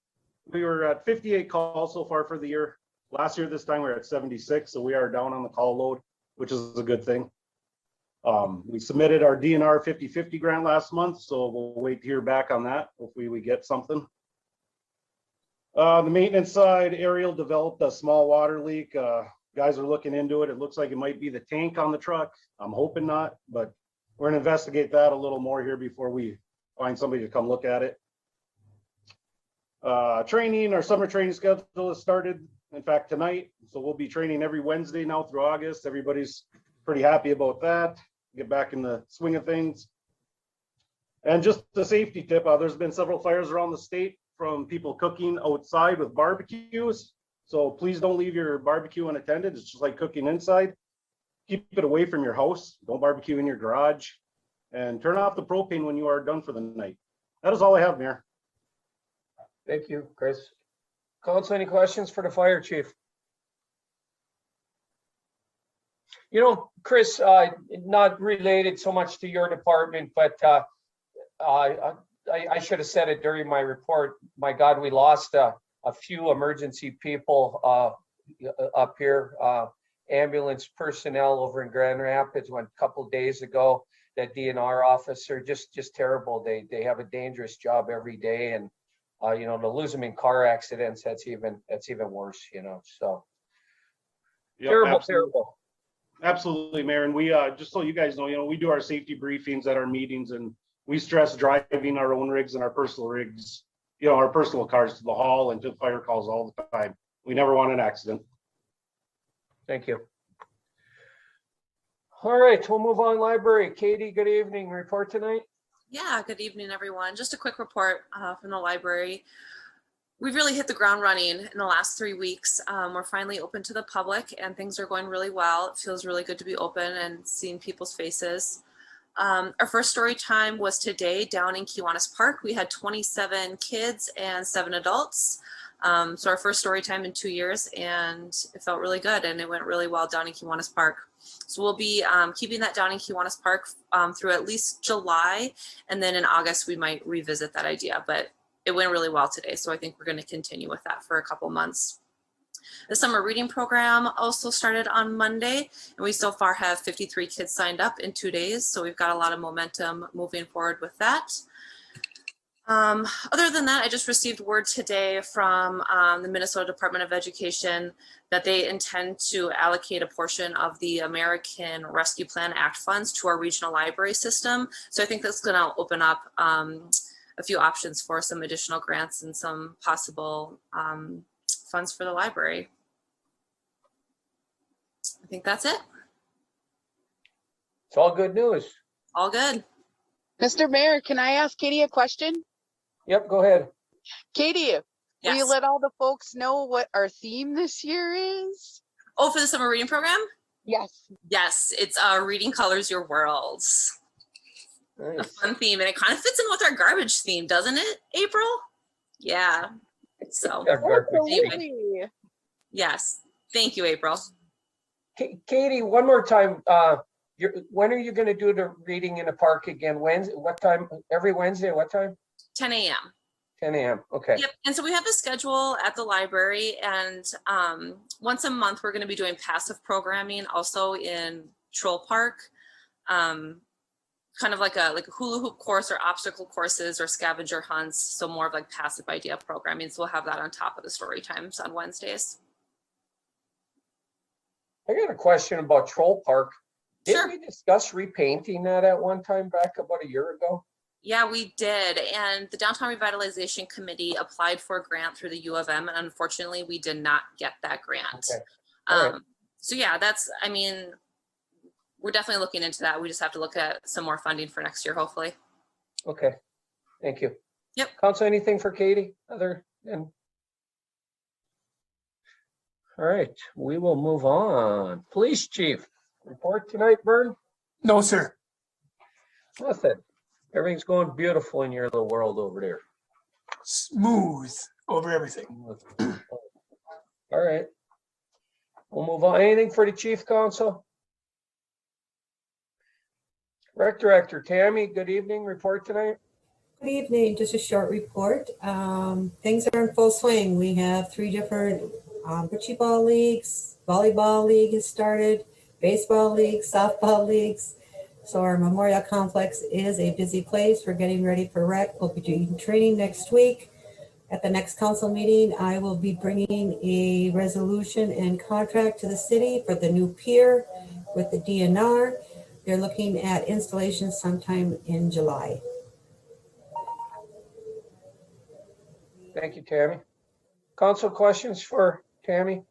We were at 58 calls so far for the year. Last year, this time we we're at 76, so we are down on the call load, which is a good thing. We submitted our DNR 50/50 grant last month, so we'll wait to hear back on that. Hopefully we get something. The maintenance side, Ariel developed a small water leak. Guys are looking into it. It looks like it might be the tank on the truck. I'm hoping not, but we're gonna investigate that a little more here before we find somebody to come look at it. Training, our summer training schedule has started, in fact, tonight. So we'll be training every Wednesday now through August. Everybody's pretty happy about that. Get back in the swing of things. And just a safety tip, there's been several fires around the state from people cooking outside with barbecues. So please don't leave your barbecue unattended. It's just like cooking inside. Keep it away from your house. Don't barbecue in your garage. And turn off the propane when you are done for the night. That is all I have, Mayor. Thank you, Chris. Council, any questions for the fire chief? You know, Chris, not related so much to your department, but I should have said it during my report. My God, we lost a few emergency people up here. Ambulance personnel over in Grand Rapids went a couple of days ago. That DNR officer, just terrible. They have a dangerous job every day, and you know, to lose them in car accidents, that's even worse. You know, so Yep, terrible, absolutely. terrible. Absolutely, Mayor. And we, just so you guys know, you know, we do our safety briefings at our meetings, and we stress driving our own rigs and our personal rigs, you know, our personal cars to the hall and to fire calls all the time. We never want an accident. Thank you. All right, we'll move on. Library. Katie, good evening. Report tonight. Yeah, good evening, everyone. Just a quick report from the library. We've really hit the ground running in the last 3 weeks. We're finally open to the public and things are going really well. It feels really good to be open and seeing people's faces. Our first story time was today down in Kiwanis Park. We had 27 kids and 7 adults. So our first story time in 2 years, and it felt really good and it went really well down in Kiwanis Park. So we'll be keeping that down in Kiwanis Park through at least July, and then in August we might revisit that idea, but it went really well today. So I think we're going to continue with that for a couple months. The summer reading program also started on Monday, and we so far have 53 kids signed up in 2 days. So we've got a lot of momentum moving forward with that. Other than that, I just received word today from the Minnesota Department of Education that they intend to allocate a portion of the American Rescue Plan Act funds to our regional library system. So I think that's going to open up a few options for some additional grants and some possible funds for the library. I think that's it. It's all good news. All good. Mr. Mayor, can I ask Katie a question? Yep, go ahead. Katie, will you let all the folks know what our theme this year is? Oh, for the summer reading program? Yes. Yes, it's Reading Colors Your Worlds. Nice. A fun theme, and it kind of fits in with our garbage theme, doesn't it, April? Yeah. So, absolutely. Yes. Thank you, April. Katie, one more time. When are you going to do the reading in the park again? Wednesday? What time? Every Wednesday? What time? 10 a.m. 10 a.m. Okay. Yep. And so we have a schedule at the library, and once a month we're going to be doing passive programming also in Troll Park, kind of like a hula hoop course or obstacle courses or scavenger hunts. So more of like passive idea programming. So we'll have that on top of the story times on Wednesdays. I got a question about Troll Park. Sure. Didn't we discuss repainting that at one time back about a year ago? Yeah, we did. And the Downtown Revitalization Committee applied for a grant through the U of M, and unfortunately we did not get that grant. Okay. All right. So yeah, I mean, we're definitely looking into that. We just have to look at some more funding for next year, hopefully. Okay. Thank you. Yep. Council, anything for Katie other than? All right, we will move on. Police chief, report tonight, Vern? No, sir. Nothing. Everything's going beautiful in your little world over there. Smooth over everything. All right. We'll move on. Anything for the chief, council? Rec Director Tammy, good evening. Report tonight. Good evening. Just a short report. Things are in full swing. We have 3 different bocce ball leagues, volleyball league has started, baseball league, softball leagues. So our Memorial Complex is a busy place. We're getting ready for rec. We'll be doing training next week. At the next council meeting, I will be bringing a resolution and contract to the city for the new pier with the DNR. They're looking at installation sometime in July. Thank you, Tammy. Council questions for Tammy?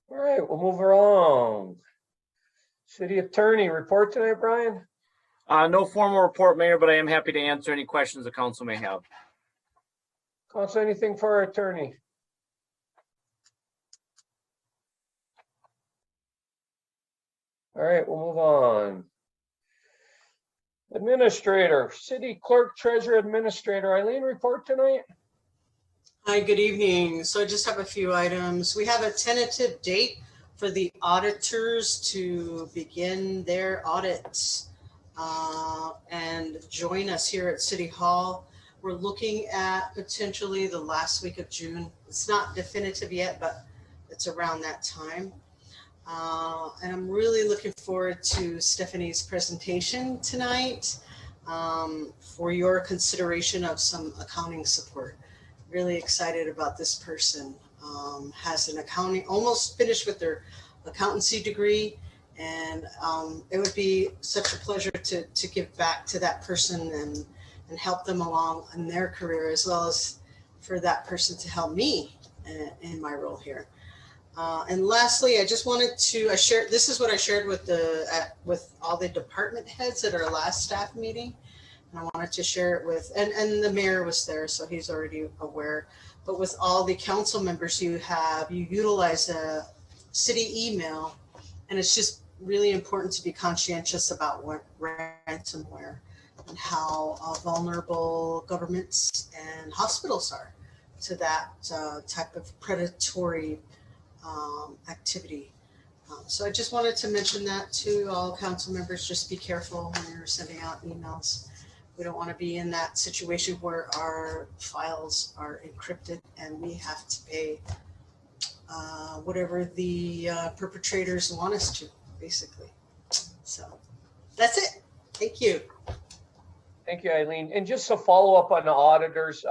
All right, we'll move along. City Attorney, report tonight, Brian? No formal report, Mayor, but I am happy to answer any questions the council may have. Council, anything for our attorney? All right, we'll move on. Administrator, City Clerk, Treasurer, Administrator. Eileen, report tonight? Hi, good evening. So I just have a few items. We have a tentative date for the auditors to begin their audits and join us here at City Hall. We're looking at potentially the last week of June. It's not definitive yet, but it's around that time. And I'm really looking forward to Stephanie's presentation tonight for your consideration of some accounting support. Really excited about this person. Has an accounting, almost finished with their accountancy degree. And it would be such a pleasure to give back to that person and help them along in their career, as well as for that person to help me in my role here. And lastly, I just wanted to share, this is what I shared with all the department heads at our last staff meeting. And I wanted to share it with, and the mayor was there, so he's already aware. But with all the council members you utilize a city email, and it's just really important to be conscientious about what ransomware and how vulnerable governments and hospitals are to that type of predatory activity. So I just wanted to mention that to all council members. Just be careful when you're sending out emails. We don't want to be in that situation where our files are encrypted and we have to pay whatever the perpetrators want us to, basically. So that's it. Thank you. Thank you, Eileen. And just to follow up on the auditors,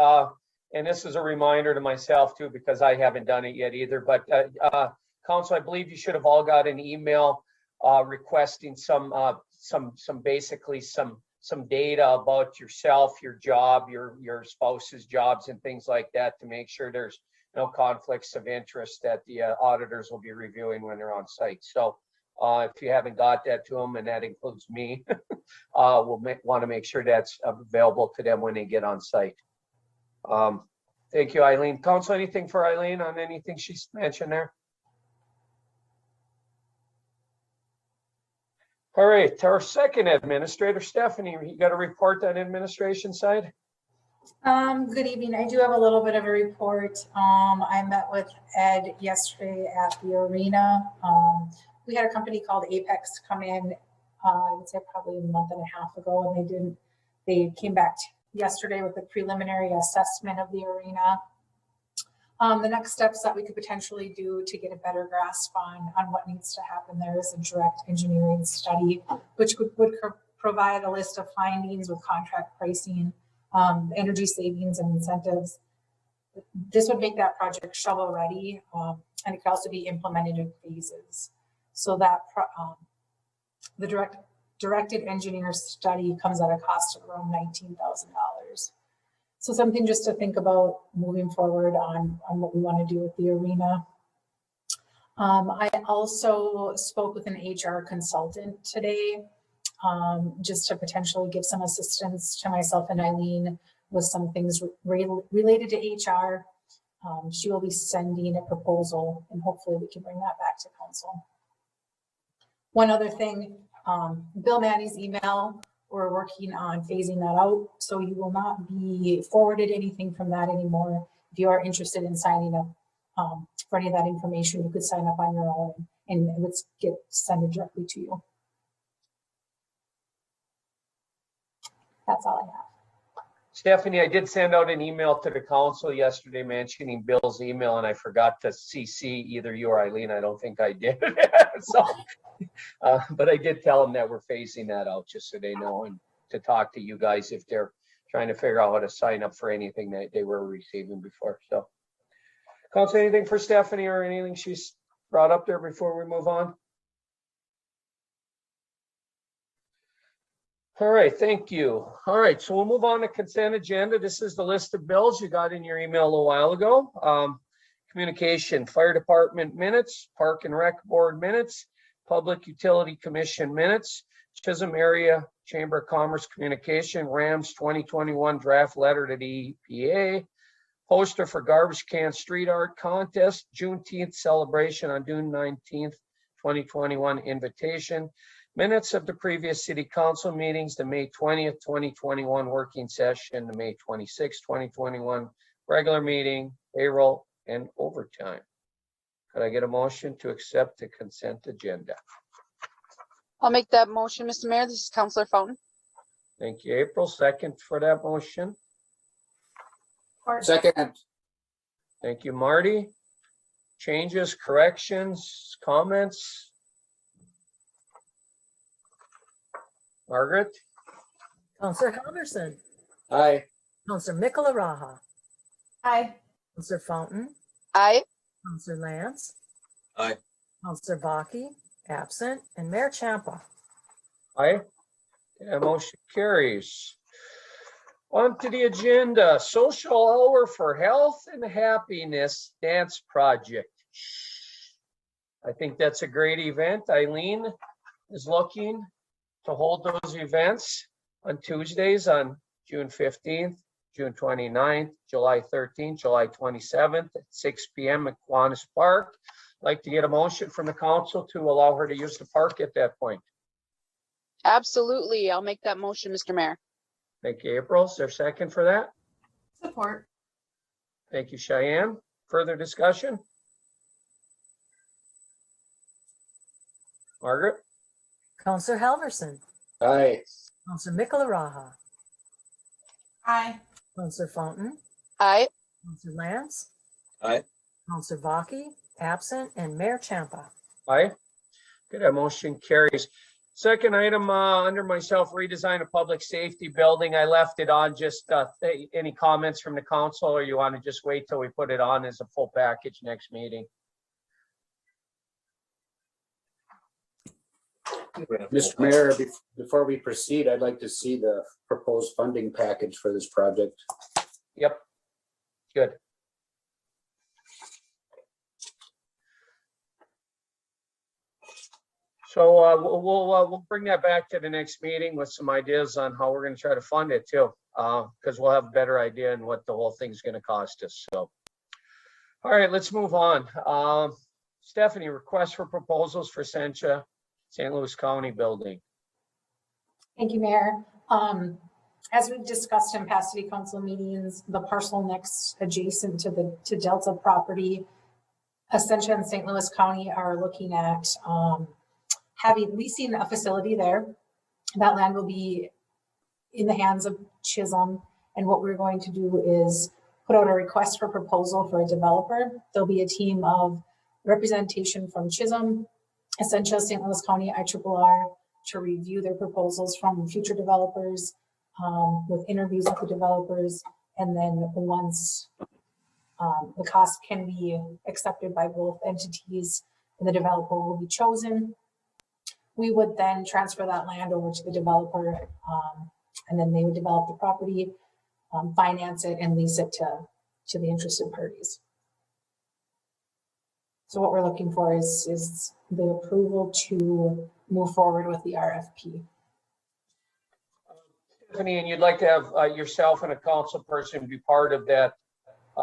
and this is a reminder to myself too, because I haven't done it yet either, but Council, I believe you should have all got an email requesting some data about yourself, your job, your spouse's jobs and things like that, to make sure there's no conflicts of interest that the auditors will be reviewing when they're on site. So if you haven't got that to them, and that includes me, we'll want to make sure that's available to them when they get on site. Thank you, Eileen. Council, anything for Eileen on anything she's mentioned there? All right, our second administrator, Stephanie, you got a report on administration side? Good evening. I do have a little bit of a report. I met with Ed yesterday at the arena. We had a company called Apex come in, I would say probably a month and a half ago, and they came back yesterday with a preliminary assessment of the arena. The next steps that we could potentially do to get a better grasp on what needs to happen there is a direct engineering study, which would provide a list of findings with contract pricing, energy savings and incentives. This would make that project shovel ready, and it could also be implemented in phases. So that the directed engineer study comes at a cost of around $19,000. So something just to think about moving forward on what we want to do with the arena. I also spoke with an HR consultant today, just to potentially give some assistance to myself and Eileen with some things related to HR. She will be sending a proposal, and hopefully we can bring that back to council. One other thing, Bill Maddie's email, we're working on phasing that out, so you will not be forwarded anything from that anymore. If you are interested in signing up for any of that information, you could sign up on your own and let's send it directly to you. That's all I have. Stephanie, I did send out an email to the council yesterday mentioning Bill's email, and I forgot to CC either you or Eileen. I don't think I did. So, but I did tell them that we're phasing that out just so they know, and to talk to you guys if they're trying to figure out how to sign up for anything that they were receiving before. So, council, anything for Stephanie or anything she's brought up there before we move on? All right, thank you. All right, so we'll move on to consent agenda. This is the list of bills you got in your email a little while ago. Communication, fire department minutes, park and rec board minutes, public utility commission minutes, Chisholm area chamber of commerce communication, Rams 2021 draft letter to the EPA, poster for garbage can street art contest, Juneteenth celebration on June 19th, 2021 invitation, minutes of the previous city council meetings, the May 20th, 2021 working session, the May 26th, 2021 regular meeting, payroll, and overtime. Could I get a motion to accept the consent agenda? I'll make that motion, Mr. Mayor. This is Councilor Fountain. Thank you, April. Second for that motion. Second. Thank you, Marty. Changes, corrections, comments? Margaret? Counselor Halverson. Aye. Counselor Mickelaraha. Aye. Counselor Fountain. Aye. Counselor Lance. Aye. Counselor Baki, absent, and Mayor Champa. Aye. Yeah, motion carries. On to the agenda, social hour for health and happiness dance project. I think that's a great event. Eileen is looking to hold those events on Tuesdays on June 15th, June 29th, July 13th, July 27th at 6 p.m. at Kiwanis Park. I'd like to get a motion from the council to allow her to use the park at that point. Absolutely. I'll make that motion, Mr. Mayor. Thank you, April. Is there a second for that? Support. Thank you, Cheyenne. Further discussion? Margaret? Counselor Halverson. Aye. Counselor Mickelaraha. Aye. Counselor Fountain. Aye. Counselor Lance. Aye. Counselor Baki, absent, and Mayor Champa. Aye. Good, that motion carries. Second item, under myself, redesign of public safety building. I left it on. Just any comments from the council, or you want to just wait till we put it on as a full package next meeting? Mr. Mayor, before we proceed, I'd like to see the proposed funding package for this project. Yep. Good. So we'll bring that back to the next meeting with some ideas on how we're going to try to fund it too, because we'll have a better idea on what the whole thing's going to cost us. So, all right, let's move on. Stephanie, request for proposals for Sencha St. Louis County building. Thank you, Mayor. As we've discussed in past city council meetings, the parcel next adjacent to Delta property, Essentia and St. Louis County are looking at leasing a facility there. That land will be in the hands of Chisholm. And what we're going to do is put out a request for proposal for a developer. There'll be a team of representation from Chisholm, Essentia, St. Louis County, IRRR to review their proposals from future developers with interviews with the developers. And then once the cost can be accepted by both entities and the developer will be chosen, we would then transfer that land over to the developer and then they would develop the property, finance it, and lease it to the interested parties. So what we're looking for is the approval to move forward with the RFP. Stephanie, and you'd like to have yourself and a council person be part of that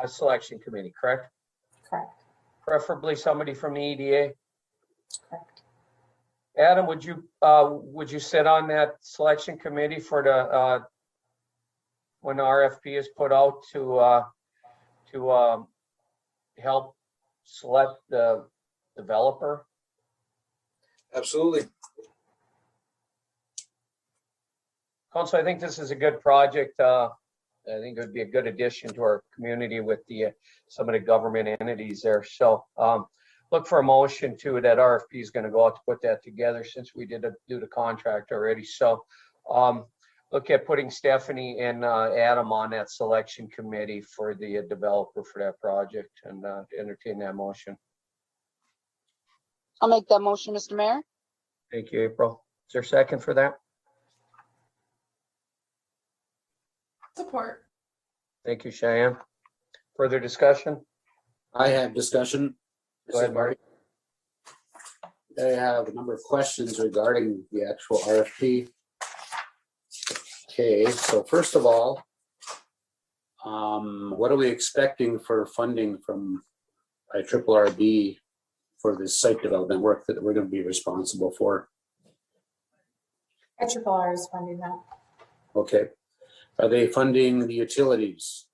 selection committee, correct? Correct. Preferably somebody from the EDA. Correct. Adam, would you sit on that selection committee for the when the RFP is put out to help select the developer? Absolutely. Council, I think this is a good project. I think it would be a good addition to our community with the some of the government entities there. So look for a motion to that RFP is going to go out to put that together since we did do the contract already. So look at putting Stephanie and Adam on that selection committee for the developer for that project and entertain that motion. I'll make that motion, Mr. Mayor. Thank you, April. Is there a second for that? Support. Thank you, Cheyenne. Further discussion? I have discussion. Go ahead, Marty. I have a number of questions regarding the actual RFP. Okay, so first of all, what are we expecting for funding from IRRB for this site development work that we're going to be responsible for? IRRB is funding that. Okay. Are they funding the utilities?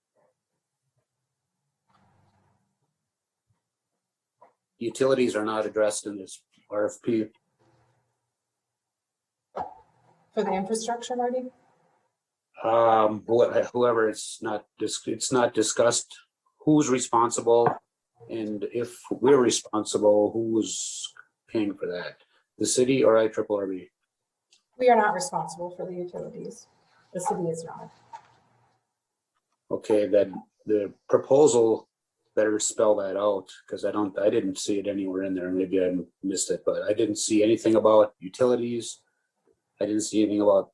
Utilities are not addressed in this RFP. For the infrastructure, Marty? Whoever, it's not discussed who's responsible, and if we're responsible, who's paying for that? The city or IRRB? We are not responsible for the utilities. The city is not. Okay, then the proposal better spell that out, because I didn't see it anywhere in there. Maybe I missed it, but I didn't see anything about utilities. I didn't see anything about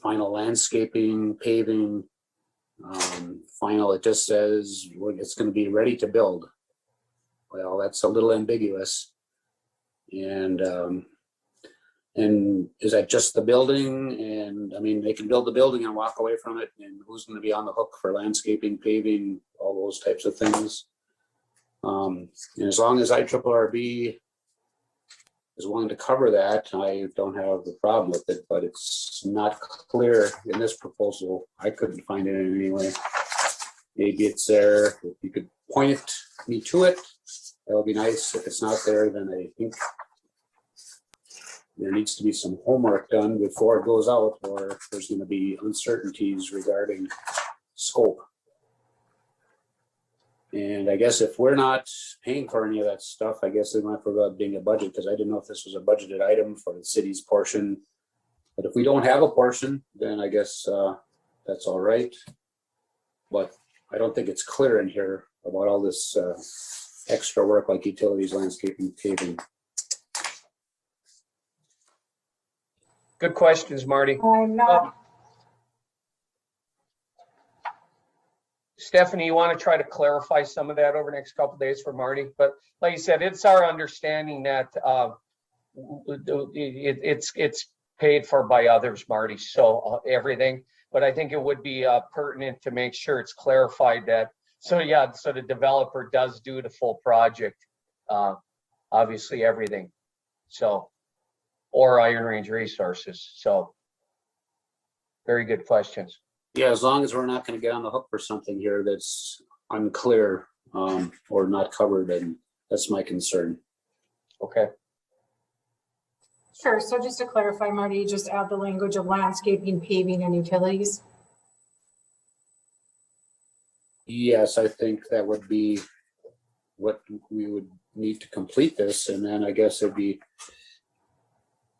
final landscaping, paving. Final, it just says it's going to be ready to build. Well, that's a little ambiguous. And is that just the building? And I mean, they can build the building and walk away from it. And who's going to be on the hook for landscaping, paving, all those types of things? And as long as IRRB is willing to cover that, I don't have a problem with it, but it's not clear in this proposal. I couldn't find it in any way. Maybe it's there. If you could point me to it, that would be nice. If it's not there, then I think there needs to be some homework done before it goes out, or there's going to be uncertainties regarding scope. And I guess if we're not paying for any of that stuff, I guess they might forget being a budget, because I didn't know if this was a budgeted item for the city's portion. But if we don't have a portion, then I guess that's all right. But I don't think it's clear in here about all this extra work like utilities, landscaping, paving. Good questions, Marty. I'm not. Stephanie, you want to try to clarify some of that over the next couple of days for Marty? But like you said, it's our understanding that it's paid for by others, Marty. So everything, but I think it would be pertinent to make sure it's clarified that. So yeah, so the developer does do the full project, obviously everything. So, or Iron Range Resources. So very good questions. Yeah, as long as we're not going to get on the hook for something here that's unclear or not covered, and that's my concern. Okay. Sure. So just to clarify, Marty, just add the language of landscaping, paving, and utilities. Yes, I think that would be what we would need to complete this. And then I guess it'd be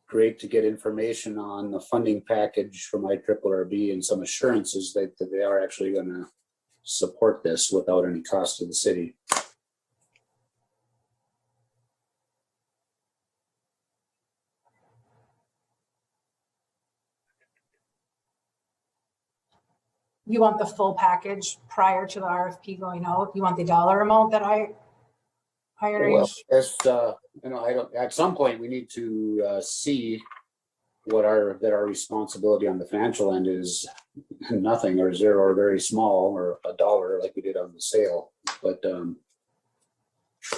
great to get information on the funding package from IRRB and some assurances that they are actually going to support this without any cost to the city. You want the full package prior to the RFP going out? You want the dollar amount that I arranged? Well, as you know, I don't. At some point, we need to see what our responsibility on the financial end is. Nothing or zero or very small or $1 like we did on the sale. But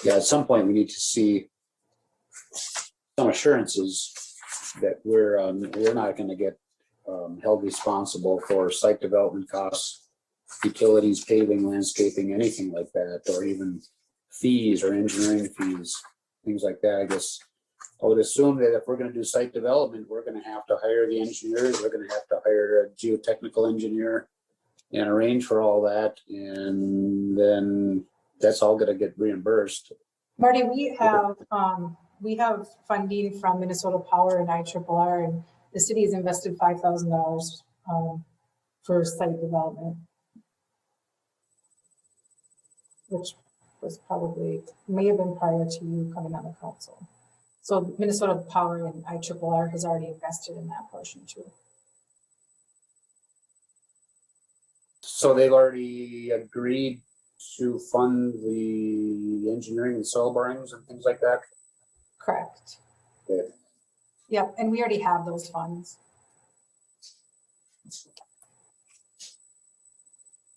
yeah, at some point we need to see some assurances that we're not going to get held responsible for site development costs, utilities, paving, landscaping, anything like that, or even fees or engineering fees, things like that. I guess I would assume that if we're gonna do site development, we're gonna have to hire the engineers, we're gonna have to hire a geotechnical engineer and arrange for all that, and then that's all gonna get reimbursed. Marty, we have funding from Minnesota Power and IRRR, and the city has invested $5,000 for site development, which was may have been prior to you coming on the council. So Minnesota Power and IRRR has already invested in that portion too. So they've already agreed to fund the engineering and soil borings and things like that? Correct. Good. Yep, and we already have those funds.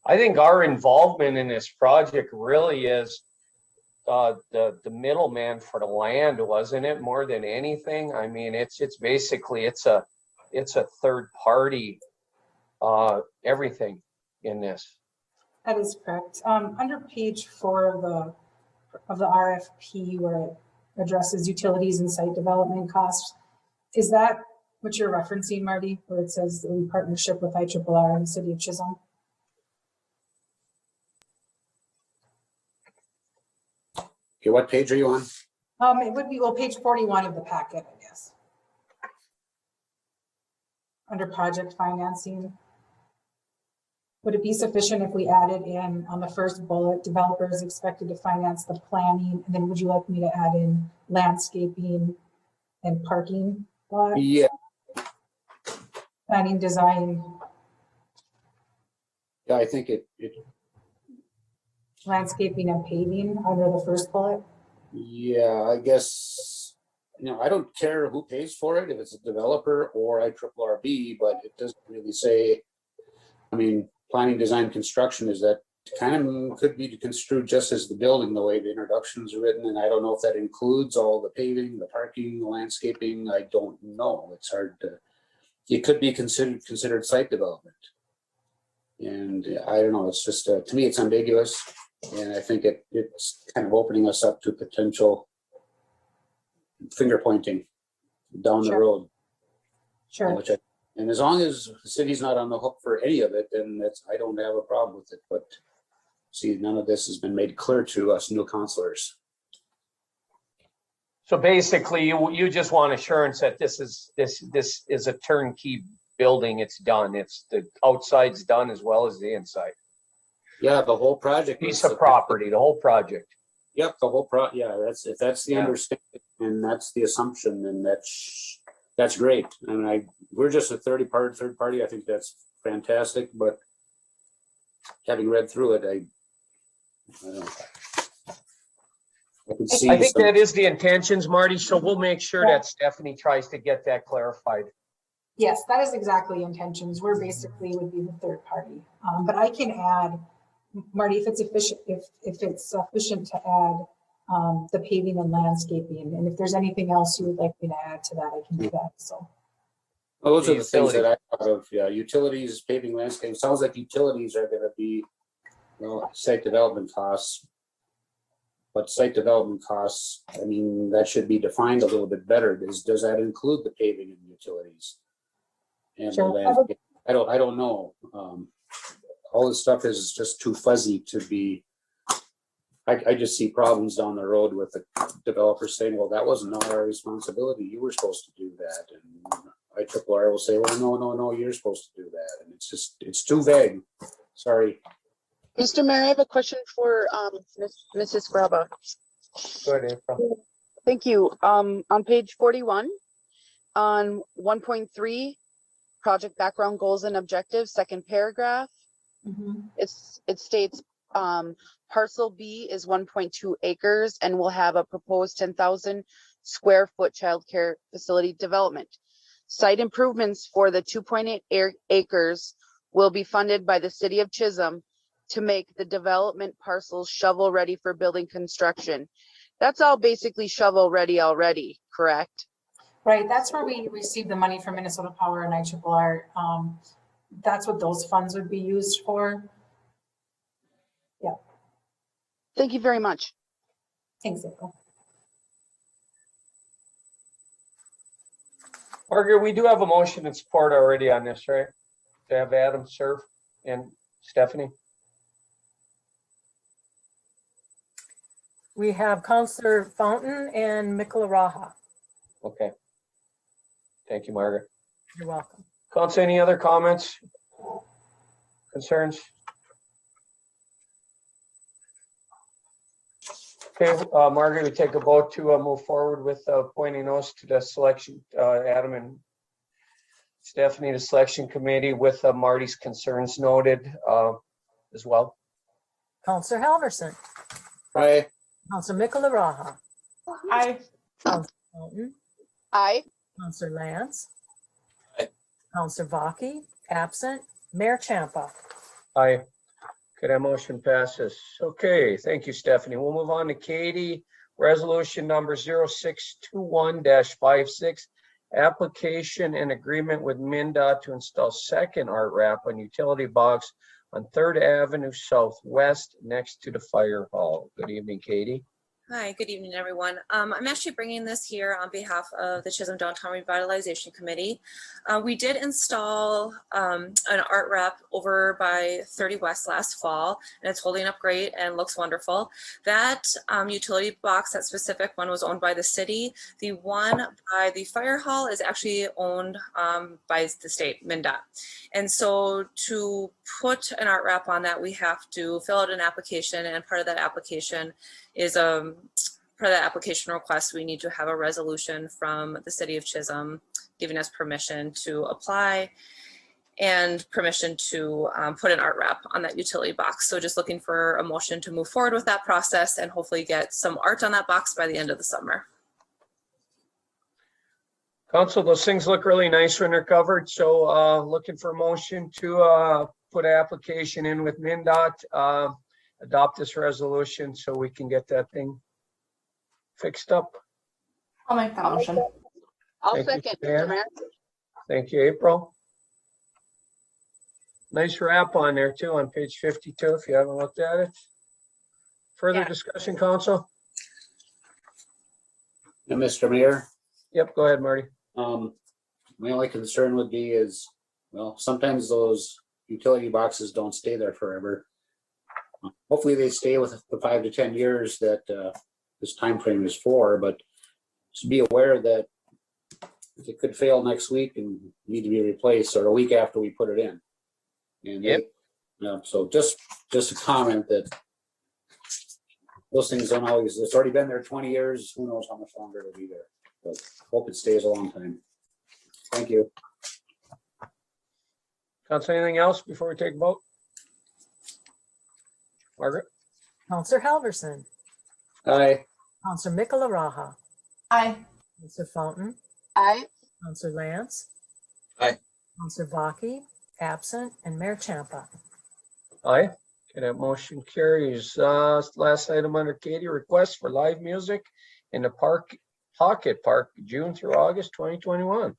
I think our involvement in this project really is the middleman for the land, wasn't it? More than anything. I mean, it's basically it's a third party everything in this. That is correct. Under page 4 of the RFP, where it addresses utilities and site development costs, is that what you're referencing, Marty, where it says in partnership with IRRR and the city of Chisholm? Okay, what page are you on? It would be, well, page 41 of the packet, I guess. Under project financing. Would it be sufficient if we added in on the first bullet, developers expected to finance the planning, and then would you like me to add in landscaping and parking lot? Yeah. Planning, design, Yeah, I think it landscaping and paving under the first bullet. yeah, I guess, I don't care who pays for it, if it's a developer or IRRB, but it doesn't really say, planning, design, construction, is that kind of could be construed just as the building, the way the introduction is written, and I don't know if that includes all the paving, the parking, the landscaping, I don't know. It's hard to, it could be considered site development. And I don't know, it's just, to me, it's ambiguous, and I think it's kind of opening us up to potential finger pointing down the road. Sure. And as long as the city's not on the hook for any of it, then I don't have a problem with it. But see, none of this has been made clear to us new councilors. So basically, you just want assurance that this is a turnkey building. It's done. It's the outside's done as well as the inside. Yeah, the whole project. Piece of property, the whole project. Yep, the whole yeah. If that's the understanding and that's the assumption, then that's great. And we're just a third party. I think that's fantastic. But having read through it, I don't know. I think that is the intentions, Marty. So we'll make sure that Stephanie tries to get that clarified. Yes, that is exactly intentions. We're basically would be the third party. But I can add, Marty, if it's sufficient to add the paving and landscaping, and if there's anything else you would like me to add to that, I can do that. So. Well, those are the things that I thought of. Yeah, utilities, paving, landscape. Sounds like utilities are going to be, site development costs. But site development costs, that should be defined a little bit better. Does that include the paving and utilities? And sure. the landscape? I don't know. All this stuff is just too fuzzy to be. I just see problems down the road with the developers saying, well, that wasn't our responsibility. You were supposed to do that. And IRRR will say, well, no, you're supposed to do that. And it's too vague. Sorry. Mr. Mayor, I have a question for Mrs. Graba. Go ahead, April. Thank you. On page 41, on 1.3, project background goals and objectives, second paragraph, it states parcel B is 1.2 acres and will have a proposed 10,000 square foot childcare facility development. Site improvements for the 2.8 acres will be funded by the city of Chisholm to make the development parcels shovel ready for building construction. That's all basically shovel ready already, correct? Right, that's where we received the money from Minnesota Power and IRRR. That's what those funds would be used for. Yeah. Thank you very much. Thanks, April. Margaret, we do have a motion and support already on this, right? To have Adam serve and Stephanie. We have Counselor Fountain and Mikala Raha. Okay. Thank you, Margaret. You're welcome. Council, any other comments? Concerns? Okay, Margaret, we take a vote to move forward with appointing us to the selection, Adam and Stephanie, the selection committee with Marty's concerns noted as well. Counselor Halverson. Aye. Counselor Mikala Raha. Aye. Counselor Fountain. Aye. Counselor Lance. Aye. Counselor Vaki, absent. Mayor Champa. Aye. Okay, that motion passes. Okay, thank you, Stephanie. We'll move on to Katie. Resolution number 0621-56. Application and agreement with Mndot to install second art wrap on utility box on 3rd Avenue Southwest next to the fire hall. Good evening, Katie. Hi, good evening, everyone. I'm actually bringing this here on behalf of the Chisholm Downtown Revitalization Committee. We did install an art wrap over by 30 West last fall, and it's holding up great and looks wonderful. That utility box, that specific one, was owned by the city. The one by the fire hall is actually owned by the state, Mndot. And so to put an art wrap on that, we have to fill out an application, and part of that application is for that application request, we need to have a resolution from the city of Chisholm giving us permission to apply and permission to put an art wrap on that utility box. So just looking for a motion to move forward with that process and hopefully get some art on that box by the end of the summer. Council, those things look really nice when they're covered. So looking for a motion to put an application in with Mndot, adopt this resolution so we can get that thing fixed up. I'll make that motion. I'll Thank you, second, Stan. Mr. Mayor. Thank you, April. Nice wrap on there too on page 52 if you haven't looked at it. Further discussion, Council? And Mr. Mayor, Yep, go ahead, Marty. my only concern would be is, well, sometimes those utility boxes don't stay there forever. Hopefully they stay with the 5 to 10 years that this time frame is for, but just be aware that it could fail next week and need to be replaced, or a week after we put it in. And so just a comment that those things don't always, it's already been there 20 years, who knows how much longer it'll be there, but hope it stays a long time. Thank you. Council, anything else before we take a vote? Margaret? Counselor Halverson. Aye. Counselor Mikala Raha. Aye. Counselor Fountain. Aye. Counselor Lance. Aye. Counselor Vaki, absent, and Mayor Champa. Aye. Okay, that motion carries. Last item under Katie, request for live music in the Pocket Park, June through August 2021.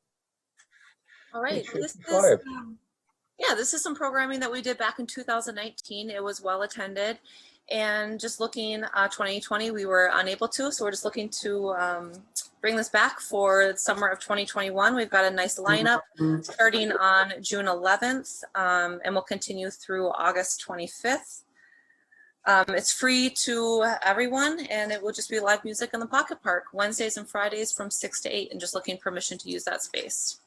All right, Page this 55. is this is some programming that we did back in 2019. It was well attended, and just looking 2020 we were unable to, so we're just looking to bring this back for the summer of 2021. We've got a nice lineup starting on June 11th and we'll continue through August 25th. It's free to everyone, and it will just be live music in the Pocket Park Wednesdays and Fridays from 6 to 8, and just looking permission to use that space.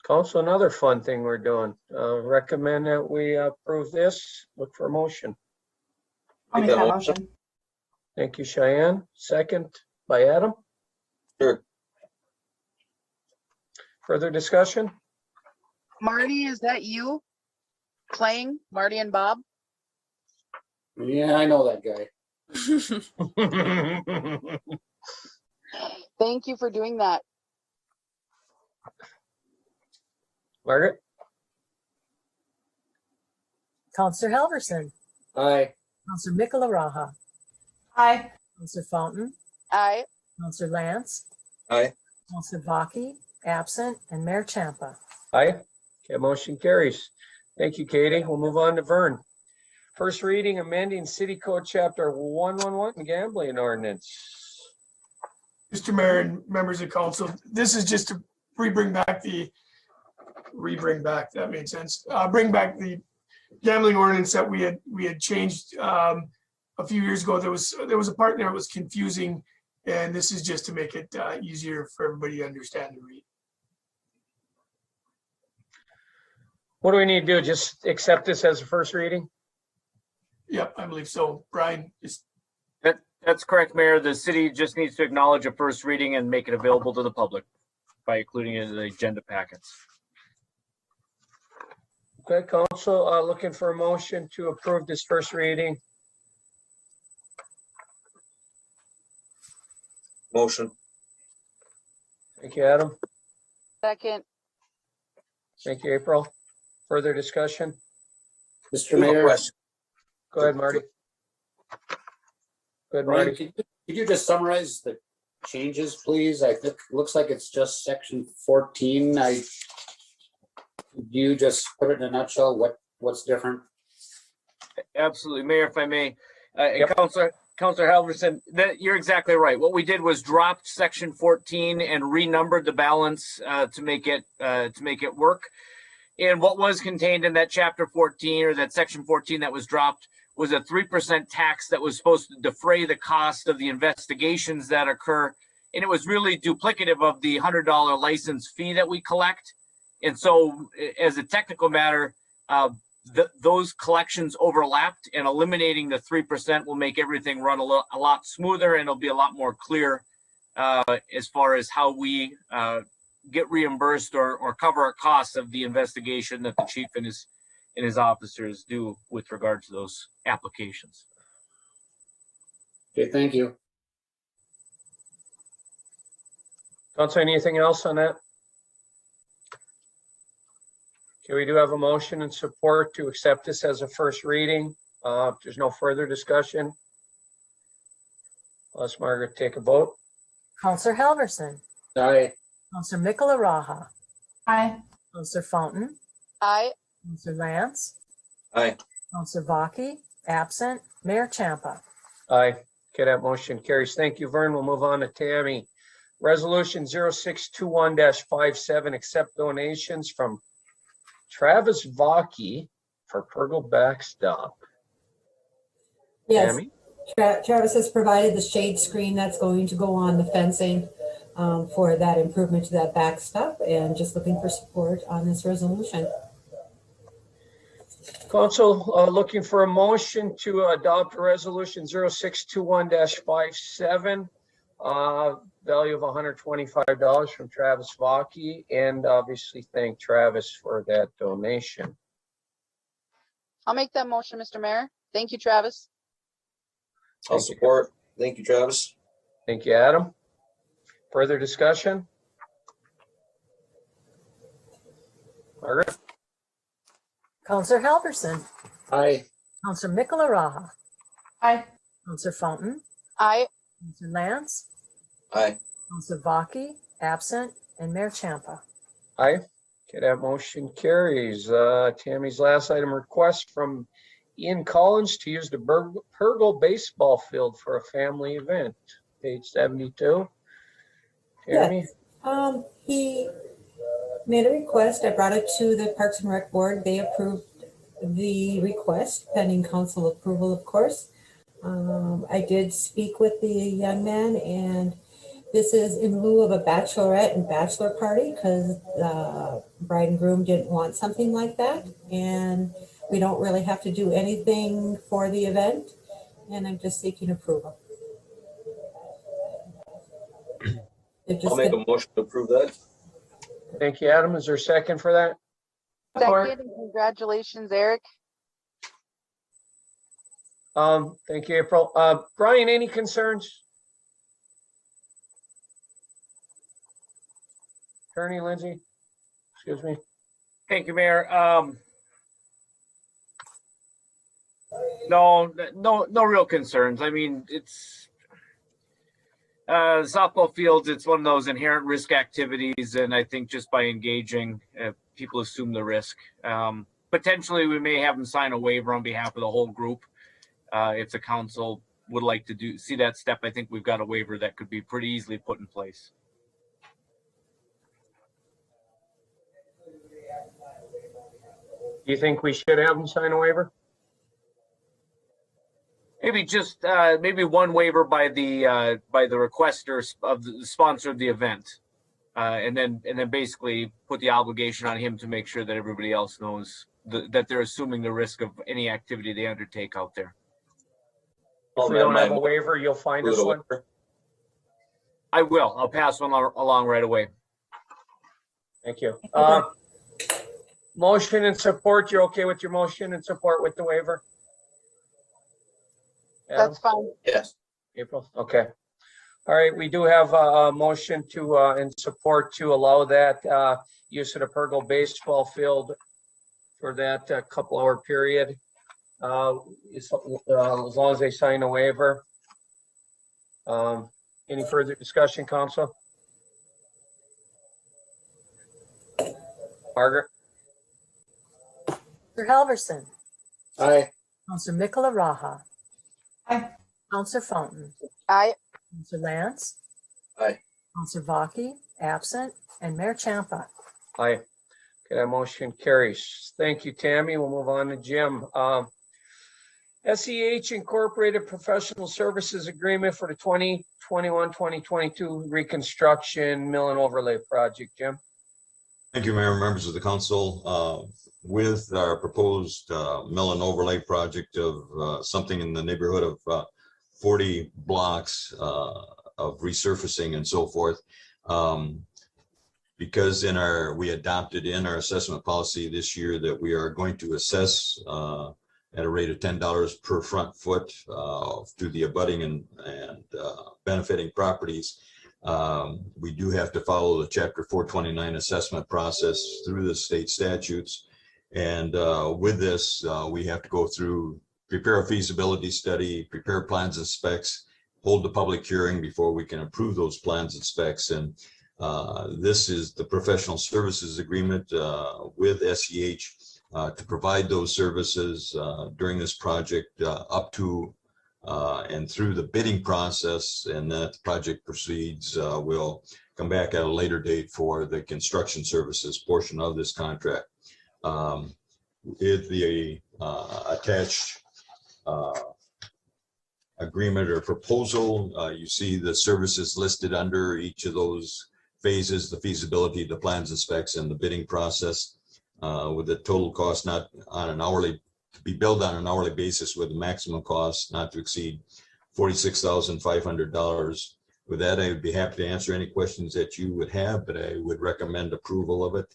Also, another fun thing we're doing. Recommend that we approve this. Look for a motion. I'll make that motion. Thank you, Cheyenne. Second by Adam. Sure. Further discussion? Marty, is that you playing Marty and Bob? Yeah, I know that guy. Thank you for doing that. Margaret? Counselor Halverson. Aye. Counselor Mikala Raha. Aye. Counselor Fountain. Aye. Counselor Lance. Aye. Counselor Vaki, absent, and Mayor Champa. Aye. Okay, motion carries. Thank you, Katie. We'll move on to Vern. First reading, amending City Code Chapter 111 gambling ordinance. Mr. Mayor and members of council, this is just to bring back, that made sense. Bring back the gambling ordinance that we had changed a few years ago. There was a part there that was confusing, and this is just to make it easier for everybody to understand and read. What do we need to do? Just accept this as a first reading? Yep, I believe so. Brian, just That's correct, Mayor. The city just needs to acknowledge a first reading and make it available to the public by including it in the agenda packets. Okay, council, looking for a motion to approve this first reading. Motion. Thank you, Adam. Second. Thank you, April. Further discussion? Mr. Mayor, Go ahead, Marty. Go ahead, Brian, Marty. could you just summarize the changes, please? I think, looks like it's just section 14. Could you just put it in a nutshell, what's different? Absolutely, Mayor, if I may. Yep. Councilor Halverson, you're exactly right. What we did was dropped section 14 and renumbered the balance to make it work. And what was contained in that chapter 14 or that section 14 that was dropped was a 3% tax that was supposed to defray the cost of the investigations that occur. And it was really duplicative of the $100 license fee that we collect. And so as a technical matter, those collections overlapped, and eliminating the 3% will make everything run a lot smoother, and it'll be a lot more clear as far as how we get reimbursed or cover our costs of the investigation that the chief and his officers do with regard to those applications. Okay, thank you. Council, anything else on that? Okay, we do have a motion and support to accept this as a first reading. If there's no further discussion, let's Margaret take a vote. Counselor Halverson. Aye. Counselor Mickleraha. Aye. Counselor Fountain. Aye. Counselor Lance. Aye. Counselor Baki, absent. Mayor Champa. Aye. Okay, that motion carries. Thank you, Vern. We'll move on to Tammy. Resolution 0621-57, accept donations from Travis Vaki for Purgle backstop. Yes, Tammy? Travis has provided the shade screen that's going to go on the fencing for that improvement to that backstop, and just looking for support on this resolution. Council, looking for a motion to adopt resolution 0621-57, value of $125 from Travis Vaki, and obviously thank Travis for that donation. I'll make that motion, Mr. Mayor. Thank you, Travis. I'll support. Thank you, Travis. Thank you, Adam. Further discussion? Margaret? Counselor Halverson. Aye. Counselor Mickleraha. Aye. Counselor Fountain. Aye. Counselor Lance. Aye. Counselor Baki, absent. And Mayor Champa. Aye. Okay, that motion carries. Tammy's last item, request from Ian Collins to use the Purgle baseball field for a family event. Page 72. Tammy? Yes. He made a request. I brought it to the Parks and Rec Board. They approved the request, pending council approval, of course. I did speak with the young man, and this is in lieu of a bachelorette and bachelor party, because bride and groom didn't want something like that. And we don't really have to do anything for the event. And I'm just seeking approval. I'll make a motion to approve that. Thank you, Adam. Is there a second for that? Second, and congratulations, Eric. Thank you, April. Brian, any concerns? Attorney Lindsay, excuse me. Thank you, Mayor. No real concerns. I mean, it's softball fields. It's one of those inherent risk activities, and I think just by engaging, people assume the risk. Potentially, we may have them sign a waiver on behalf of the whole group if the council would like to see that step, I think we've got a waiver that could be pretty easily put in place. Do you think we should have them sign a waiver? Maybe just maybe one waiver by the requester of the sponsor of the event, and then basically put the obligation on him to make sure that everybody else knows that they're assuming the risk of any activity they undertake out there. If we don't have a waiver, you'll find us one. I will. I'll pass one along right away. Thank you. Motion and support. You're okay with your motion and support with the waiver? Adam? That's fine. Yes. April? Okay. All right. We do have a motion to and support to allow that use of the Pergo baseball field for that couple-hour period. As long as they sign a waiver. Any further discussion, Council? Margaret? Mr. Halverson. Aye. Counselor Mikala Raha. Aye. Counselor Fountain. Aye. Counselor Lance. Aye. Counselor Baki, absent, and Mayor Champa. Aye. Okay, that motion carries. Thank you, Tammy. We'll move on to Jim. SEH Incorporated Professional Services Agreement for the 2021-2022 Reconstruction Mill and Overlay Project. Jim? Thank you, Mayor and members of the council. With our proposed mill and overlay project of something in the neighborhood of 40 blocks of resurfacing and so forth, because we adopted in our assessment policy this year that we are going to assess at a rate of $10 per front foot to the abutting and benefiting properties. We do have to follow the Chapter 429 assessment process through the state statutes. And with this, we have to go through, prepare a feasibility study, prepare plans and specs, hold the public hearing before we can approve those plans and specs. And this is the professional services agreement with SEH to provide those services during this project up to and through the bidding process, and that the project proceeds. We'll come back at a later date for the construction services portion of this contract. With the attached agreement or proposal, you see the services listed under each of those phases: the feasibility, the plans and specs, and the bidding process, with the total cost not on an hourly, to be billed on an hourly basis with a maximum cost not to exceed $46,500. With that, I would be happy to answer any questions that you would have, but I would recommend approval of it.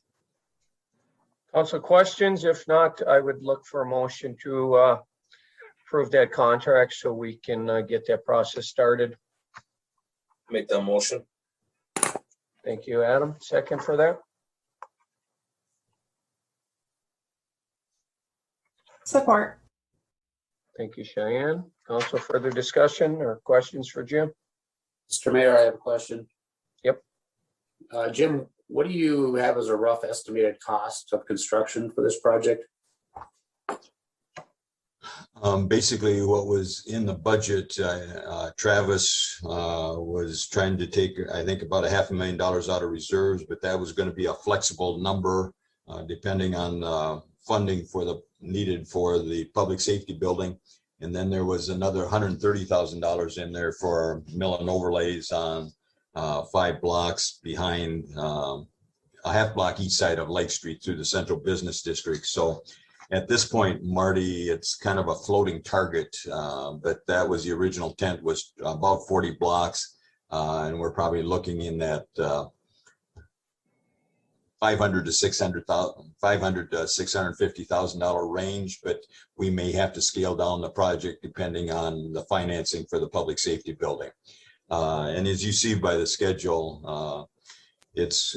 Council questions? If not, I would look for a motion to approve that contract so we can get that process started. Make that motion. Thank you, Adam. Second for that. Support. Thank you, Cheyenne. Council, further discussion or questions for Jim? Mr. Mayor, I have a question. Yep. Jim, what do you have as a rough estimated cost of construction for this project? Basically, what was in the budget, Travis was trying to take, I think, about $500,000 out of reserves, but that was going to be a flexible number depending on funding needed for the public safety building. And then there was another $130,000 in there for mill and overlays on 5 blocks behind a half block each side of Lake Street through the central business district. So at this point, Marty, it's kind of a floating target, but that was the original intent, was about 40 blocks. And we're probably looking in that $500,000 to $650,000 range, but we may have to scale down the project depending on the financing for the public safety building. And as you see by the schedule, it's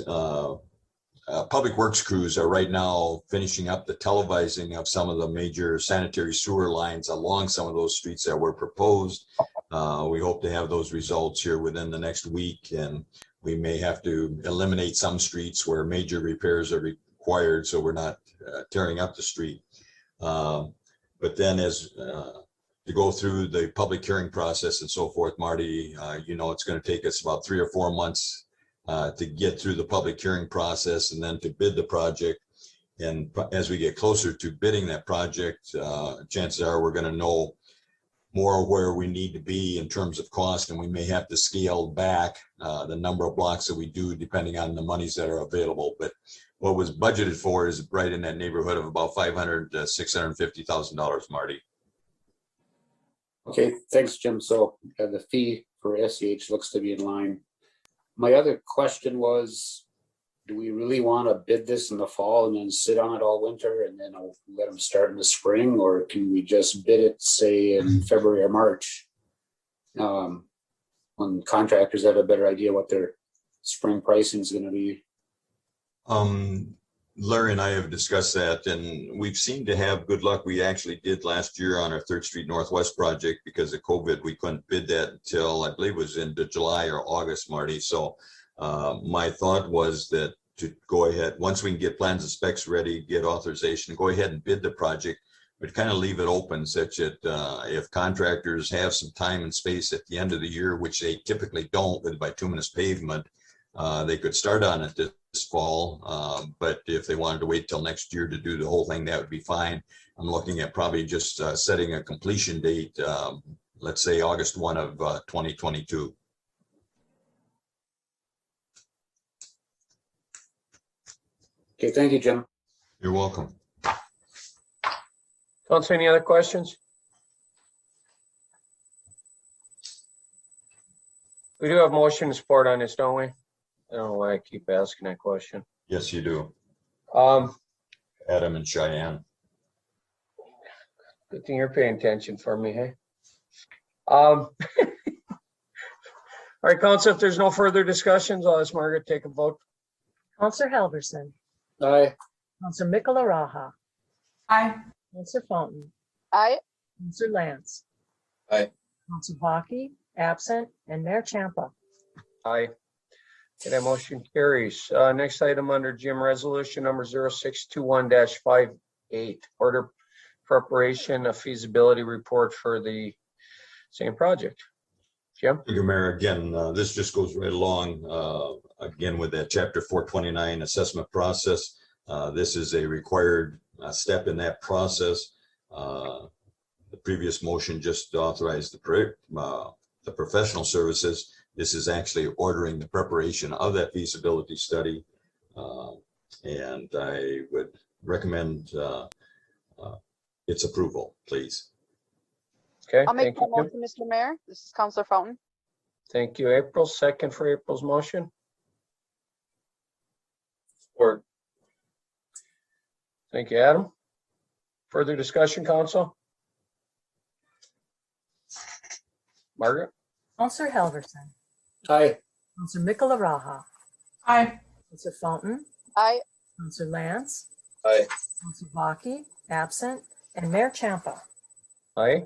public works crews are right now finishing up the televising of some of the major sanitary sewer lines along some of those streets that were proposed. We hope to have those results here within the next week, and we may have to eliminate some streets where major repairs are required, so we're not tearing up the street. But then as to go through the public hearing process and so forth, Marty. You know, it's going to take us about 3 or 4 months to get through the public hearing process and then to bid the project. And as we get closer to bidding that project, chances are we're going to know more where we need to be in terms of cost, and we may have to scale back the number of blocks that we do depending on the monies that are available. But what was budgeted for is right in that neighborhood of about $500,000 to $650,000, Marty. Okay, thanks, Jim. So the fee for SEH looks to be in line. My other question was, do we really want to bid this in the fall and then sit on it all winter and then I'll let them start in the spring? Or can we just bid it, say, in February or March, when contractors have a better idea what their spring pricing is going to be? Larry and I have discussed that, and we've seemed to have good luck. We actually did last year on our 3rd Street Northwest project. Because of COVID, we couldn't bid that until, I believe it was into July or August, Marty. So my thought was that to go ahead, once we can get plans and specs ready, get authorization, go ahead and bid the project, but kind of leave it open such that if contractors have some time and space at the end of the year, which they typically don't with bituminous pavement, they could start on it this fall. But if they wanted to wait till next year to do the whole thing, that would be fine. I'm looking at probably just setting a completion date, let's say August 1 of 2022. Okay, thank you, Jim. You're welcome. Council, any other questions? We do have motion and support on this, don't we? I don't know why I keep asking that question. Yes, you do. Adam and Cheyenne. Good thing you're paying attention for me, hey? All right, Council, if there's no further discussions, I'll ask Margaret to take a vote. Counselor Helverson. Aye. Counselor Michelaraha. Aye. Counselor Fountain. Aye. Counselor Lance. Aye. Counselor Hockey, absent, and Mayor Champa. Aye. Okay, that motion carries. Next item under Jim, resolution number 0621-58, order preparation of feasibility report for the same project. Jim? Thank you, Mayor. Again, this just goes right along, again, with that Chapter 429 assessment process. This is a required step in that process. The previous motion just authorized the professional services. This is actually ordering the preparation of that feasibility study. And I would recommend its approval, please. Okay. I'll make thank that you. motion, Mr. Mayor. This is Counselor Fountain. Thank you, April. Second for April's motion. Support. Thank you, Adam. Further discussion, Council? Margaret? Counselor Helverson. Aye. Counselor Michelaraha. Aye. Counselor Fountain. Aye. Counselor Lance. Aye. Counselor Hockey, absent, and Mayor Champa. Aye.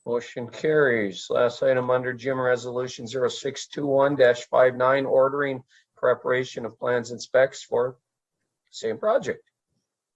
Motion carries. Last item under Jim, resolution 0621-59, ordering preparation of plans and specs for same project.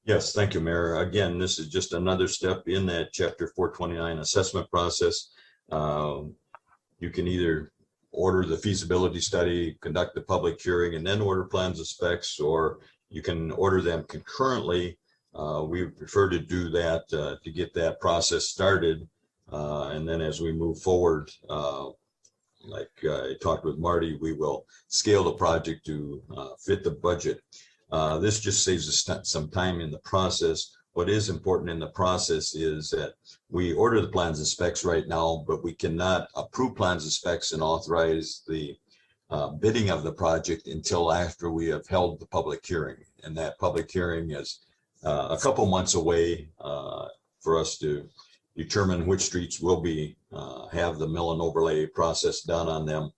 Yes, thank you, Mayor. Again, this is just another step in that Chapter 429 assessment process. You can either order the feasibility study, conduct the public hearing, and then order plans and specs, or you can order them concurrently. We prefer to do that to get that process started. And then as we move forward, like I talked with Marty, we will scale the project to fit the budget. This just saves us some time in the process. What is important in the process is that we order the plans and specs right now, but we cannot approve plans and specs and authorize the bidding of the project until after we have held the public hearing. And that public hearing is a couple months away for us to determine which streets will be have the mill and overlay process done on them.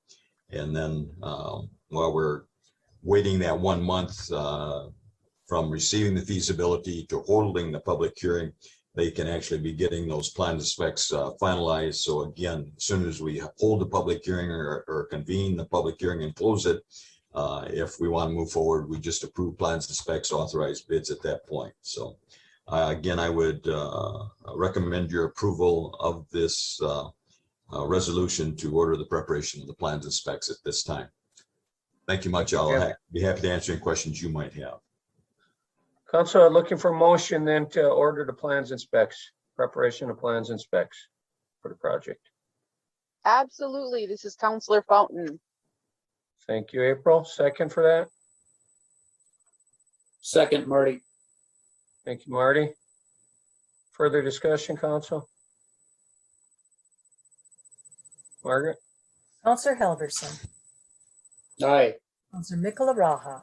And then while we're waiting that 1 month from receiving the feasibility to holding the public hearing, they can actually be getting those plans and specs finalized. So again, as soon as we hold the public hearing or convene the public hearing and close it, if we want to move forward, we just approve plans and specs, authorize bids at that point. So Again, I would recommend your approval of this resolution to order the preparation of the plans and specs at this time. Thank you much. I'll be happy to answer any questions you might have. Council, looking for motion then to order the plans and specs, preparation of plans and specs for the project. Absolutely. This is Counselor Fountain. Thank you, April. Second for that. Second, Marty. Thank you, Marty. Further discussion, Council? Margaret? Counselor Helverson, Aye. Counselor Michala Raha,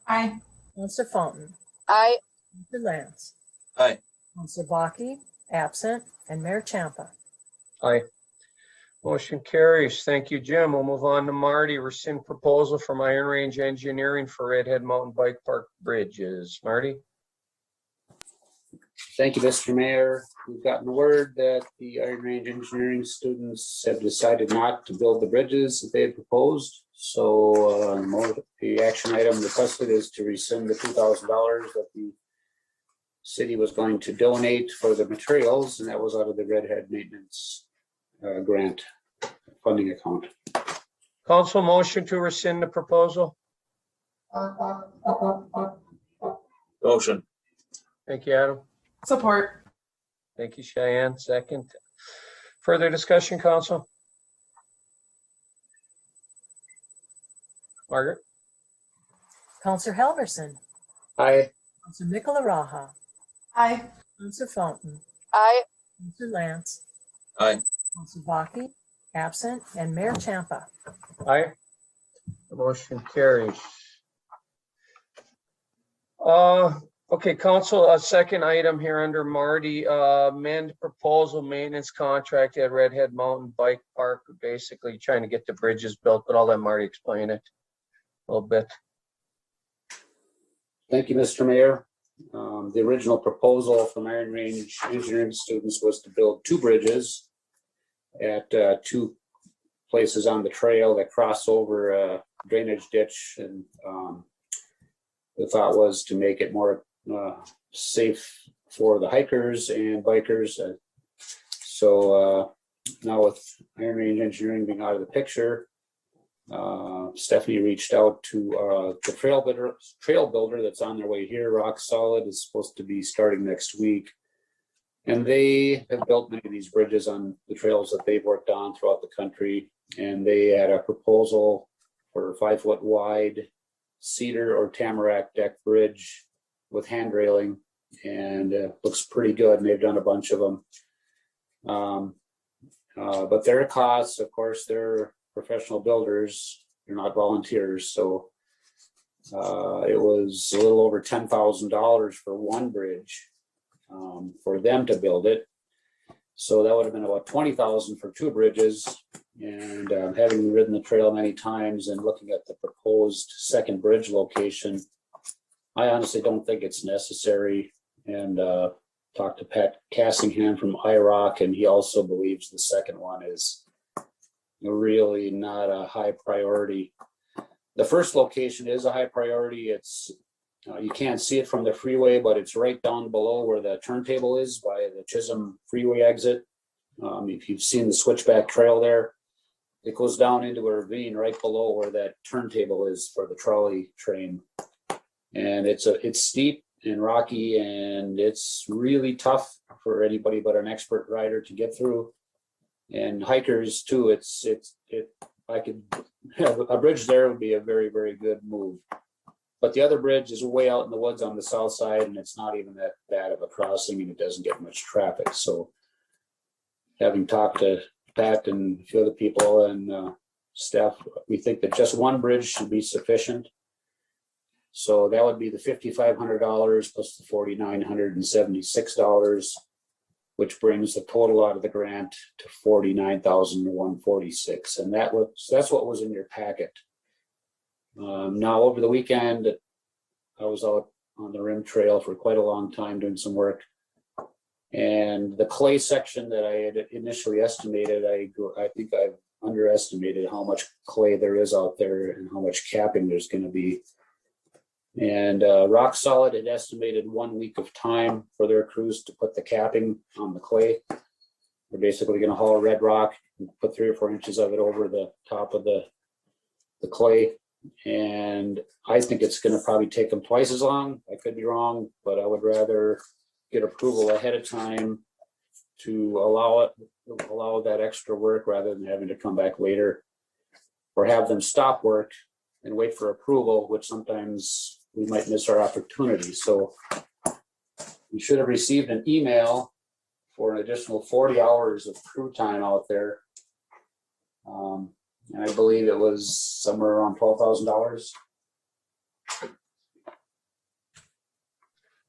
Aye. Counselor Fountain, Aye. Counselor Lance, Aye. Counselor Baki, absent, and Mayor Champa. Aye. Motion carries. Thank you, Jim. We'll move on to Marty. Rescind proposal from Iron Range Engineering for Redhead Mountain Bike Park Bridges. Marty? Thank you, Mr. Mayor. We've gotten word that the Iron Range Engineering students have decided not to build the bridges that they had proposed. So the action item requested is to rescind the $2,000 that the city was going to donate for the materials, and that was out of the Redhead Maintenance Grant funding account. Council motion to rescind the proposal. Motion. Thank you, Adam. Support. Thank you, Cheyenne. Second. Further discussion, Council? Margaret? Counselor Helverson, Aye. Counselor Michala Raha, Aye. Counselor Fountain, Aye. Counselor Lance, Aye. Counselor Baki, absent, and Mayor Champa. Aye. The motion carries. Okay, Council, a second item here under Marty, amend proposal maintenance contract at Redhead Mountain Bike Park. Basically trying to get the bridges built, but I'll let Marty explain it a little bit. Thank you, Mr. Mayor. The original proposal from Iron Range Engineering students was to build two bridges at two places on the trail that cross over a drainage ditch, and the thought was to make it more safe for the hikers and bikers. So now with Iron Range Engineering being out of the picture, Stephanie reached out to the trail builder that's on their way here. Rock Solid is supposed to be starting next week. And they have built many of these bridges on the trails that they've worked on throughout the country. And they had a proposal for a 5-foot wide cedar or tamarack deck bridge with hand railing, and looks pretty good. And they've done a bunch of them. But their costs, of course, they're professional builders. They're not volunteers. So it was a little over $10,000 for one bridge for them to build it. So that would have been about $20,000 for two bridges. And having ridden the trail many times and looking at the proposed second bridge location, I honestly don't think it's necessary. And talked to Pat Cassingham from IROC, and he also believes the second one is really not a high priority. The first location is a high priority. It's you can't see it from the freeway, but it's right down below where the turntable is by the Chisholm freeway exit. If you've seen the switchback trail there, it goes down into a ravine right below where that turntable is for the trolley train. And it's steep and rocky, and it's really tough for anybody but an expert rider to get through. And hikers too. I could have a bridge there would be a very, very good move. But the other bridge is way out in the woods on the south side, and it's not even that bad of a crossing, and it doesn't get much traffic. So having talked to Pat and a few other people and staff, we think that just one bridge should be sufficient. So that would be the $5,500 plus the $4,976, which brings the total out of the grant to $49,146, and that's what was in your packet. Now, over the weekend, I was out on the rim trail for quite a long time doing some work, and the clay section that I had initially estimated, I think I've underestimated how much clay there is out there and how much capping there's going to be. And Rock Solid had estimated 1 week of time for their crews to put the capping on the clay. They're basically going to haul red rock and put 3 or 4 inches of it over the top of the clay. And I think it's going to probably take them twice as long. I could be wrong, but I would rather get approval ahead of time to allow that extra work rather than having to come back later or have them stop work and wait for approval, which sometimes we might miss our opportunity. So we should have received an email for an additional 40 hours of crew time out there. And I believe it was somewhere around $12,000.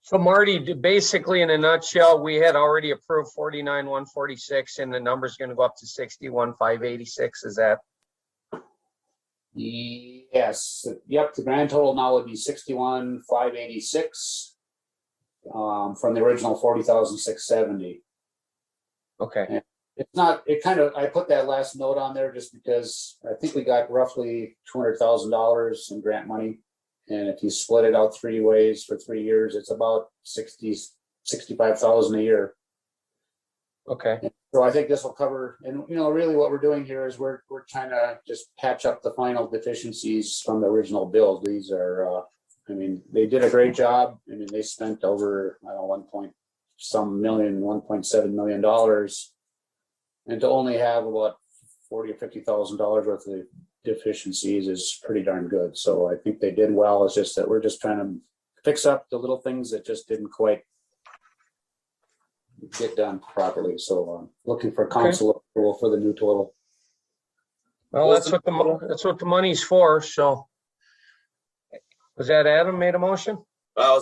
So Marty, basically in a nutshell, we had already approved 49,146 and the number's going to go up to 61,586. Is that? Yes. Yep. The grand total now would be 61,586 from the original 40,670. Okay. And it's not, it kind of, I put that last note on there just because I think we got roughly $200,000 in grant money. And if you split it out 3 ways for 3 years, it's about 65,000 a year. Okay. And so I think this will cover, and really what we're doing here is we're trying to just patch up the final deficiencies from the original build. These are, they did a great job. They spent over, $1.7 million. And to only have about $40,000 or $50,000 worth of deficiencies is pretty darn good. So I think they did well. It's just that we're just trying to fix up the little things that just didn't quite get done properly. So looking for council approval for the new total. Well, that's what the money's for. So was that Adam made a motion? I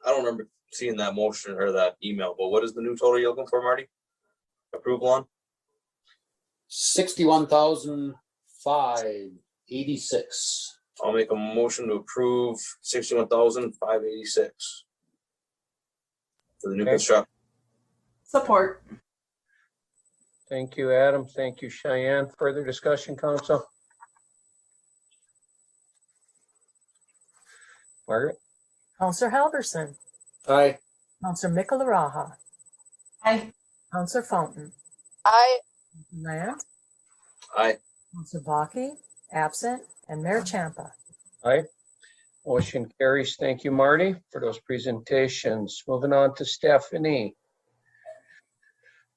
don't remember seeing that motion or that email, but what is the new total you're looking for, Marty? Approval on? 61,586. I'll make a motion to approve 61,586 for the new construction. Support. Thank you, Adam. Thank you, Cheyenne. Further discussion, council? Margaret? Counselor Halverson. Aye. Counselor Mikularaha. Aye. Counselor Fountain. Aye. Land. Aye. Counselor Baki, absent, and Mayor Champa. Aye. Motion carries. Thank you, Marty, for those presentations. Moving on to Stephanie.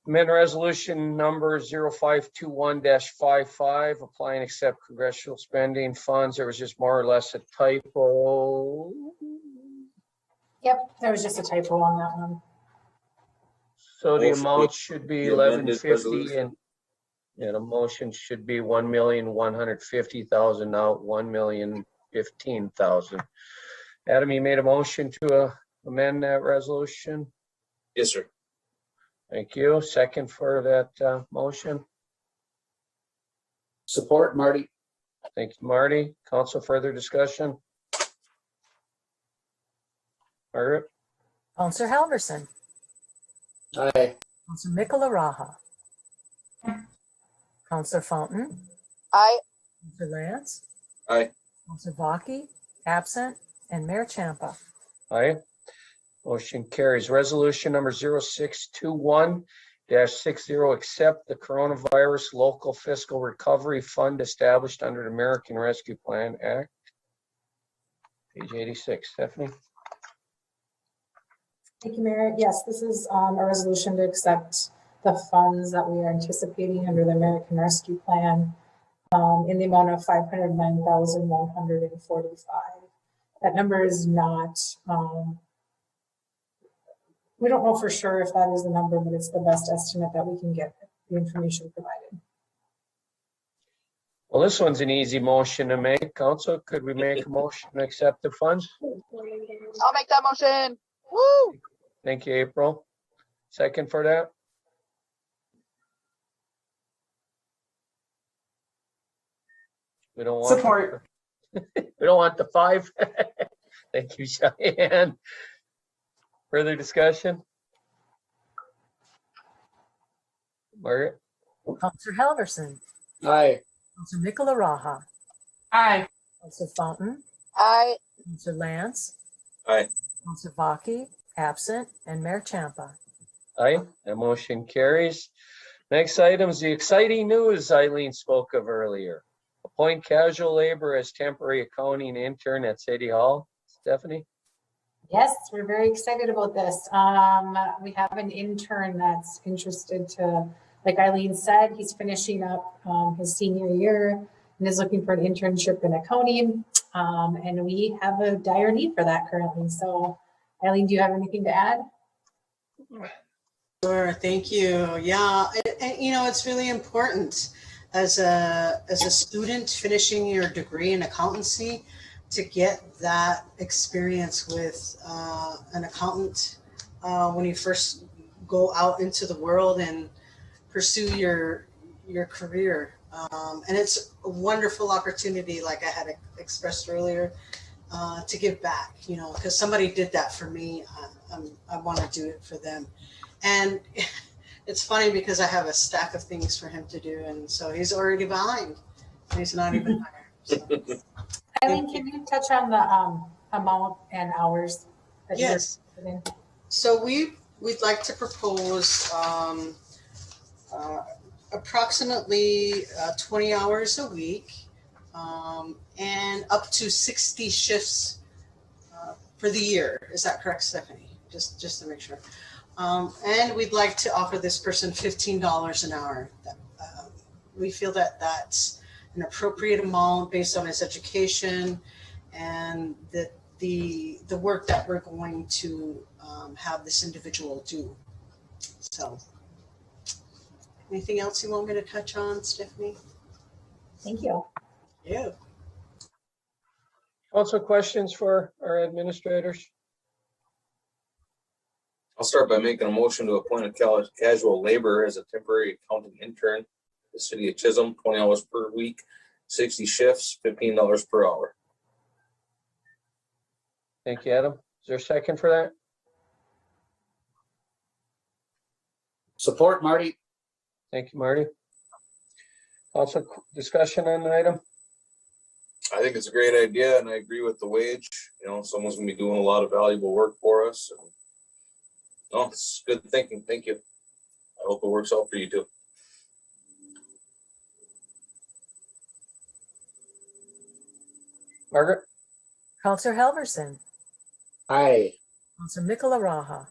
Amend resolution number 0521-55, apply and accept congressional spending funds. There was just more or less a typo. Yep, there was just a typo on that one. So the Motion amount should be the amended 1150 and the motion should be 1,150,000, now 1,015,000. Adam, you made a motion to amend that resolution? Yes, sir. Thank you. Second for that motion. Support, Marty. Thank you, Marty. Council, further discussion? Margaret? Counselor Halverson. Aye. Counselor Mikularaha. Counselor Fountain. Aye. Counselor Lance. Aye. Counselor Baki, absent, and Mayor Champa. Aye. Motion carries. Resolution number 0621-60, accept the Coronavirus Local Fiscal Recovery Fund established under the American Rescue Plan Act. Page 86. Stephanie? Thank you, Mayor. Yes, this is a resolution to accept the funds that we are anticipating under the American Rescue Plan in the amount of $509,145. That number is not, we don't know for sure if that is the number, but it's the best estimate that we can get the information provided. Well, this one's an easy motion to make. Council, could we make a motion to accept the funds? I'll make that motion. Woo! Thank you, April. Second for that? We don't want Support. We don't want the 5. Thank you, Cheyenne. Further discussion? Margaret? Counselor Halverson. Aye. Counselor Mikularaha. Aye. Counselor Fountain. Aye. Counselor Lance, Aye. Counselor Baki, absent, and Mayor Champa. Aye, that motion carries. Next item is the exciting news Eileen spoke of earlier. Appoint casual labor as temporary accounting intern at City Hall. Stephanie? Yes, we're very excited about this. We have an intern that's interested to, like Eileen said, he's finishing up his senior year and is looking for an internship in accounting. And we have a dire need for that currently. So Eileen, do you have anything to add? Sure, thank you. Yeah, you know, it's really important as a student finishing your degree in accountancy to get that experience with an accountant when you first go out into the world and pursue your career. And it's a wonderful opportunity, like I had expressed earlier, to give back, you know, because somebody did that for me. I want to do it for them. And it's funny because I have a stack of things for him to do. And so he's already behind. He's not even hired. So. Eileen, can you touch on the amount and hours? That Yes. So we'd like to propose approximately 20 hours a week and up to 60 shifts for the year. Is that correct, Stephanie? Just to make sure. And we'd like to offer this person $15 an hour. We feel that that's an appropriate amount based on his education and the work that we're going to have this individual do. So, anything else you want me to touch on, Stephanie? Thank you. Yeah. Also questions for our administrators? I'll start by making a motion to appoint a casual laborer as a temporary accounting intern. The city of Chisholm, 20 hours per week, 60 shifts, $15 per hour. Thank you, Adam. Is there a second for that? Support, Marty. Thank you, Marty. Also, discussion on the item? I think it's a great idea and I agree with the wage. You know, someone's gonna be doing a lot of valuable work for us. No, it's good thinking. Thank you. I hope it works out for you too. Margaret? Counselor Helverson, Aye. Counselor Mikola Raha,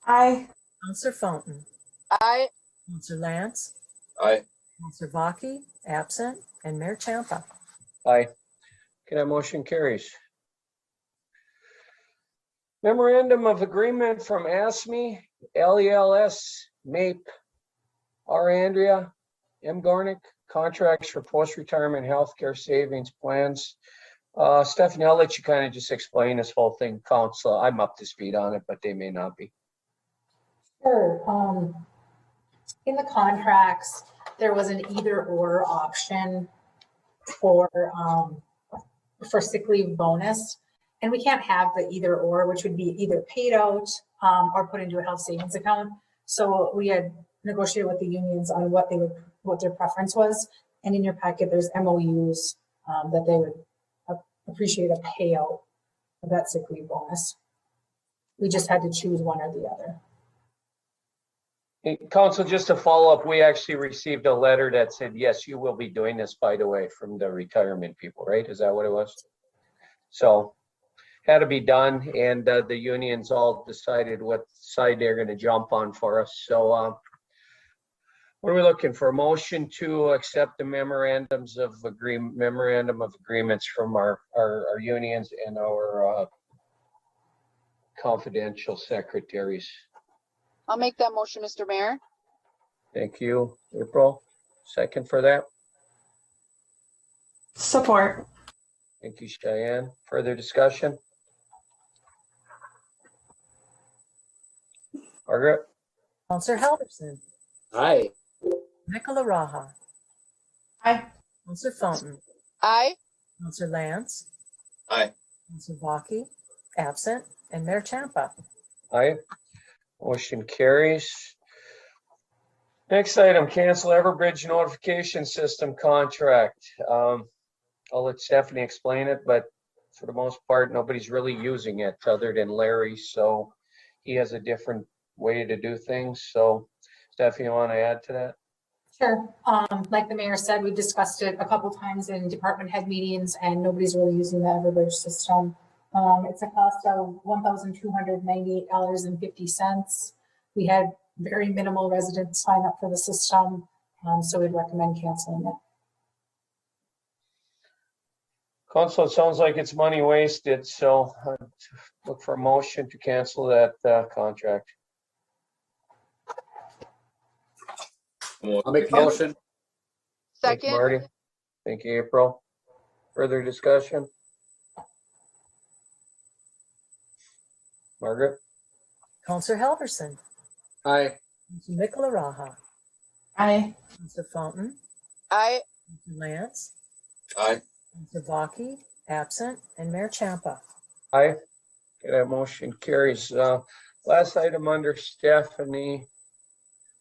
Aye. Counselor Fountain, Aye. Counselor Lance, Aye. Counselor Baki, absent, and Mayor Champa. Aye. Okay, that motion carries. Memorandum of Agreement from ASME, LELS, MAPE, R. Andrea, M. Gornick, contracts for post-retirement healthcare savings plans. Stephanie, I'll let you kind of just explain this whole thing, Council. I'm up to speed on it, but they may not be. Sure. In the contracts, there was an either or option for sick leave bonus. And we can't have the either or, which would be either paid out or put into a health savings account. So we had negotiated with the unions on what their preference was. And in your packet, there's MOUs that they would appreciate a payout of that sick leave bonus. We just had to choose one or the other. Hey, Council, just to follow up, we actually received a letter that said, yes, you will be doing this, by the way, from the retirement people, right? Is that what it was? So had to be done, and the unions all decided what side they're going to jump on for us. So what are we looking for? A motion to accept the memorandum of agreements from our unions and our confidential secretaries. I'll make that motion, Mr. Mayor. Thank you, April. Second for that. Support. Thank you, Cheyenne. Further discussion? Margaret? Counselor Helverson, Aye. Mikola Raha, Aye. Counselor Fountain, Aye. Counselor Lance, Aye. Counselor Baki, absent, and Mayor Champa. Aye. Motion carries. Next item, cancel Everbridge notification system contract. I'll let Stephanie explain it, but for the most part, nobody's really using it other than Larry. So he has a different way to do things. So Steph, you want to add to that? Sure. Like the mayor said, we discussed it a couple times in department head meetings and nobody's really using the Everbridge system. It's a cost of $1,298.50. We had very minimal residents sign up for the system, so we'd recommend canceling it. Council, it sounds like it's money wasted, so look for a motion to cancel that contract. I'll make a motion. Thank you, Second. Marty. Thank you, April. Further discussion? Margaret? Counselor Helverson, Aye. Counselor Nicola Raha, Aye. Counselor Fountain, Aye. Counselor Lance, Aye. Counselor Baki, absent, and Mayor Champa. Aye. Okay, that motion carries. Last item under Stephanie,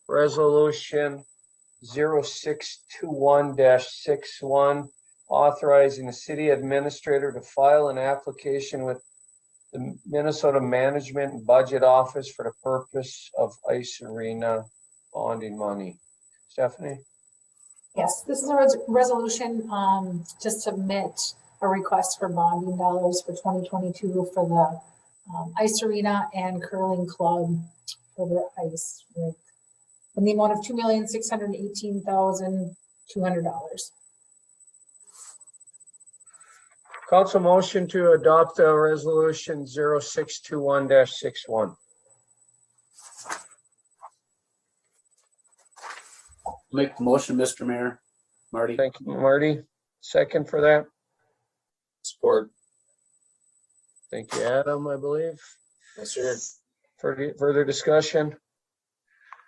resolution 0621-61, authorizing the city administrator to file an application with the Minnesota Management and Budget Office for the purpose of ice arena bonding money. Stephanie? Yes, this is a resolution to submit a request for bonding dollars for 2022 for the ice arena and curling club for their ice rink in the amount of $2,618,200. Council motion to adopt resolution 0621-61. Make the motion, Mr. Mayor. Marty. Thank you, Marty. Second for that. Support. Thank you, Adam, I believe. Yes, sir. Further discussion?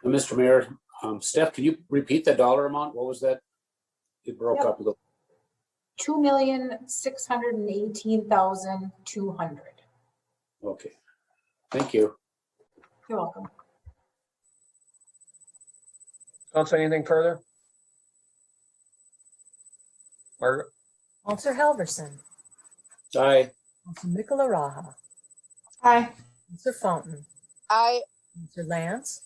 Mr. Mayor, Steph, can you repeat the dollar amount? What was that? It broke up a little. $2,618,200. Okay. Thank you. You're welcome. Council, anything further? Margaret? Counselor Helverson, Aye. Counselor Nicola Raha, Aye. Counselor Fountain, Aye. Counselor Lance,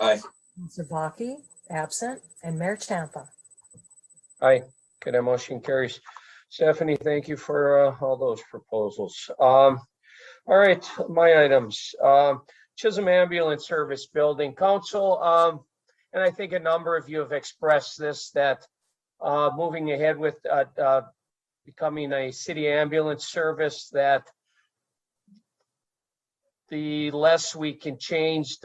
Aye. Counselor Baki, absent, and Mayor Champa. Aye. Okay, that motion carries. Stephanie, thank you for all those proposals. All right, my items. Chisholm Ambulance Service Building Council, and I think a number of you have expressed this, that moving ahead with becoming a city ambulance service, that the less we can change,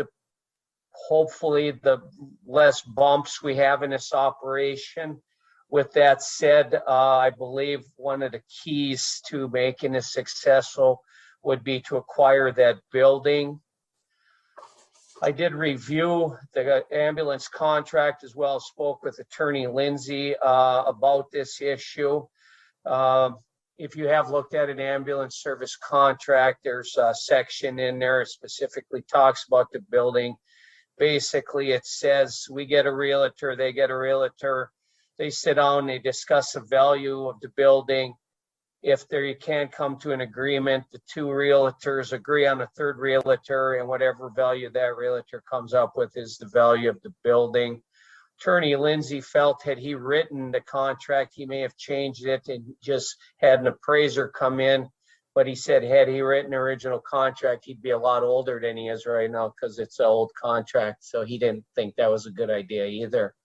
hopefully the less bumps we have in this operation. With that said, I believe one of the keys to making this successful would be to acquire that building. I did review the ambulance contract as well, spoke with Attorney Lindsay about this issue. If you have looked at an ambulance service contract, there's a section in there that specifically talks about the building. Basically, it says we get a realtor, they get a realtor. They sit down, they discuss the value of the building. If you can't come to an agreement, the two realtors agree on a third realtor, and whatever value that realtor comes up with is the value of the building. Attorney Lindsay felt had he written the contract, he may have changed it and just had an appraiser come in. But he said had he written the original contract, he'd be a lot older than he is right now because it's an old contract. So he didn't think that was a good idea either.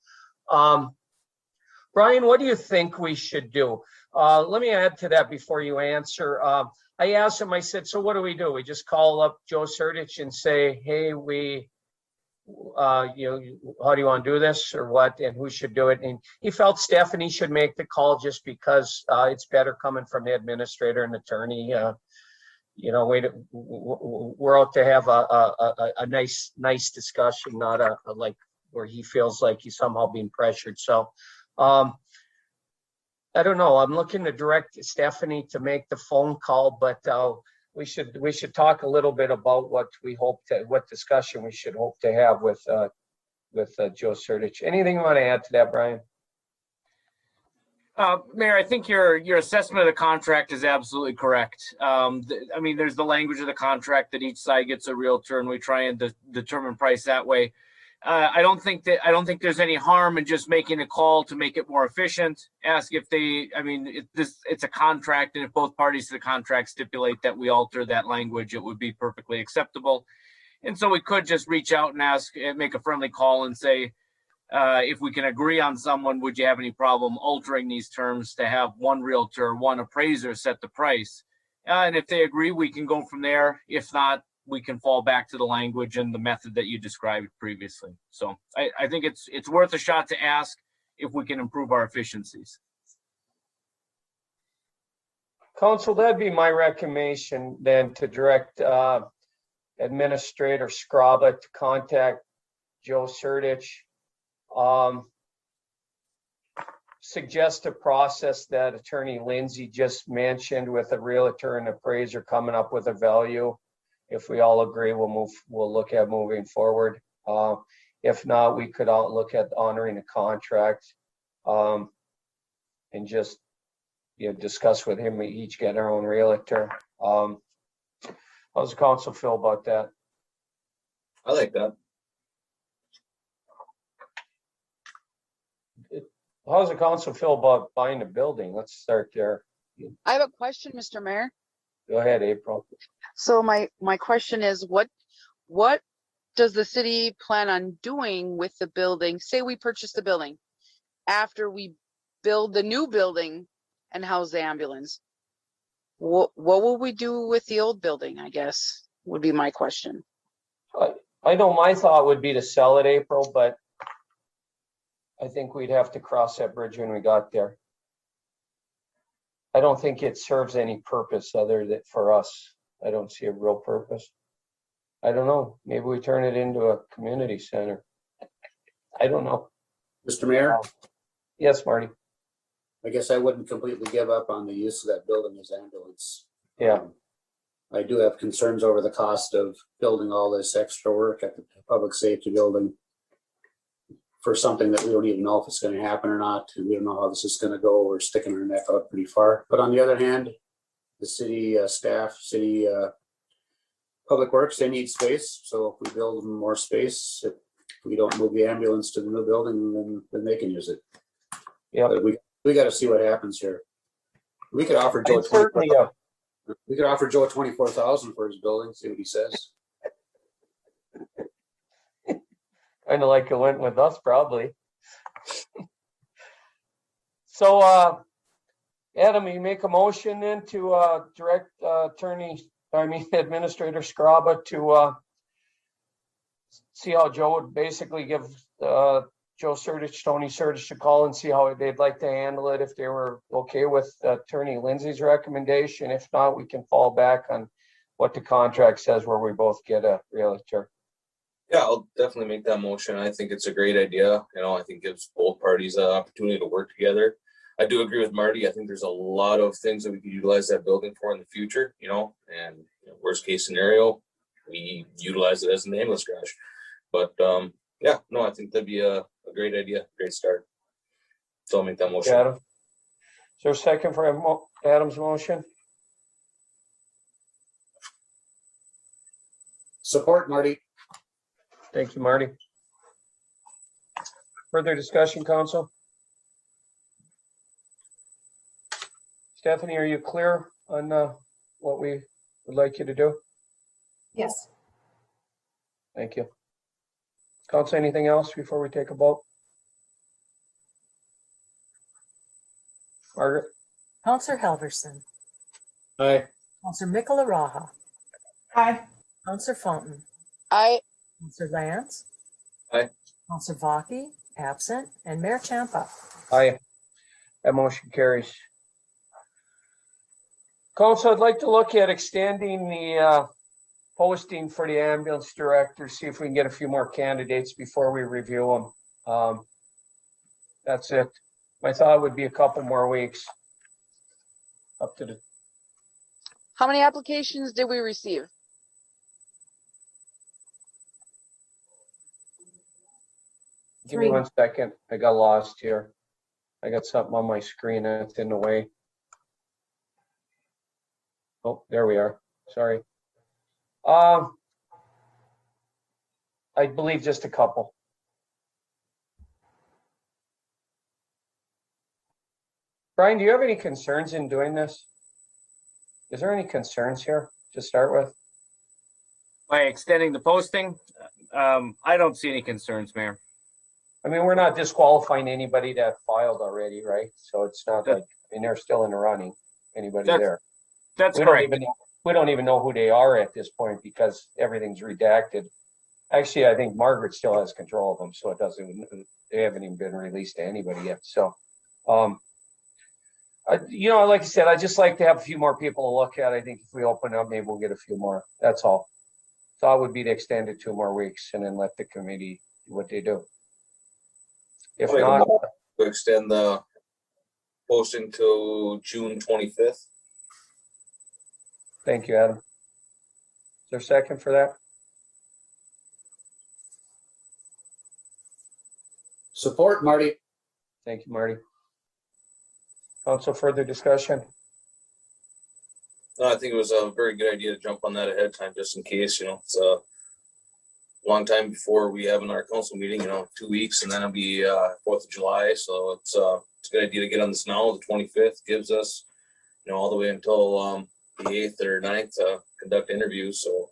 Brian, what do you think we should do? Let me add to that before you answer. I asked him, I said, so what do? We just call up Joe Surdich and say, hey, how do you want to do this or what, and who should do it? And he felt Stephanie should make the call just because it's better coming from the administrator and attorney. We're out to have a nice discussion, not a like where he feels like he's somehow being pressured. So I don't know. I'm looking to direct Stephanie to make the phone call, but we should talk a little bit about what discussion we should hope to have with Joe Surdich. Anything you want to add to that, Brian? Mayor, I think your assessment of the contract is absolutely correct. I mean, there's the language of the contract that each side gets a realtor, and we try and determine price that way. I don't think there's any harm in just making a call to make it more efficient. Ask if they, I mean, it's a contract, and if both parties to the contract stipulate that we alter that language, it would be perfectly acceptable. And so we could just reach out and ask, make a friendly call and say, if we can agree on someone, would you have any problem altering these terms to have one realtor, one appraiser set the price? And if they agree, we can go from there. If not, we can fall back to the language and the method that you described previously. So I think it's worth a shot to ask if we can improve our efficiencies. Council, that'd be my recommendation then, to direct Administrator Scraba to contact Joe Surdich. Suggest a process that Attorney Lindsay just mentioned, with a realtor and appraiser coming up with a value. If we all agree, we'll look at moving forward. If not, we could all look at honoring a contract, and just, you know, discuss with him. We each get our own realtor. How's the council feel about that? I like that. How's the council feel about buying a building? Let's start there. I have a question, Mr. Mayor. Go ahead, April. So my question is, what does the city plan on doing with the building? Say we purchase the building, after we build the new building and house the ambulance. What will we do with the old building, I guess, would be my question. I know my thought would be to sell it, April, but I think we'd have to cross that bridge when we got there. I don't think it serves any purpose other than for us. I don't see a real purpose. I don't know. Maybe we turn it into a community center. I don't know. Mr. Mayor? Yes, Marty. I guess I wouldn't completely give up on the use of that building as ambulance. Yeah. I do have concerns over the cost of building all this extra work at the public safety building for something that we don't even know if it's going to happen or not. We don't know how this is going to go. We're sticking our neck out pretty far. But on the other hand, the city staff, city public works, they need space. So if we build them more space, if we don't move the ambulance to the new building, then they can use it. Yeah. But we got to see what happens here. We could offer Joe we could offer Joe 24,000 for his building. See what he says. Kind of like it went with us, probably. So, Adam, you make a motion then to direct Administrator Scraba to see how Joe would basically give Joe Surdich, Tony Surdich, a call and see how they'd like to handle it, if they were okay with Attorney Lindsay's recommendation. If not, we can fall back on what the contract says, where we both get a realtor. Yeah, I'll definitely make that motion. I think it's a great idea. You know, I think it gives both parties an opportunity to work together. I do agree with Marty. I think there's a lot of things that we could utilize that building for in the future, you know, and worst case scenario, we utilize it as an ambulance garage. But yeah, no, I think that'd be a great idea, great start. So I'll make that motion. Adam. Is there a second for Adam's motion? Support, Marty. Thank you, Marty. Further discussion, council? Stephanie, are you clear on what we would like you to do? Yes. Thank you. Council, anything else before we take a vote? Margaret? Counselor Halverson. Aye. Counselor Mikala Raha. Aye. Counselor Fountain. Aye. Counselor Lance. Aye. Counselor Vaki, absent, and Mayor Champa. Aye. That motion carries. Council, I'd like to look at extending the posting for the ambulance director, see if we can get a few more candidates before we review them. That's it. My thought would be a couple more weeks. Up to the. How many applications did we receive? Give me 1 second. I got lost here. I got something on my screen that's in the way. Oh, there we are. Sorry. I believe just a couple. Brian, do you have any concerns in doing this? Is there any concerns here to start with? By extending the posting, I don't see any concerns, Mayor. I mean, we're not disqualifying anybody that filed already, right? So it's not like, I mean, they're still in the running, anybody there. That's We don't correct. we don't even know who they are at this point because everything's redacted. Actually, I think Margaret still has control of them, so it doesn't, they haven't even been released to anybody yet. So, you know, like I said, I just like to have a few more people to look at. I think if we open up, maybe we'll get a few more. That's all. Thought would be to extend it 2 more weeks and then let the committee do what they do. If not, to extend the posting to June 25th. thank you, Adam. Is there a second for that? Support, Marty. Thank you, Marty. Council, further discussion? No, I think it was a very good idea to jump on that ahead of time, just in case, you know, it's a long time before we have in our council meeting, you know, 2 weeks, and then it'll be 4th of July. So it's a good idea to get on this now. The 25th gives us, you know, all the way until the 8th or 9th to conduct interviews. So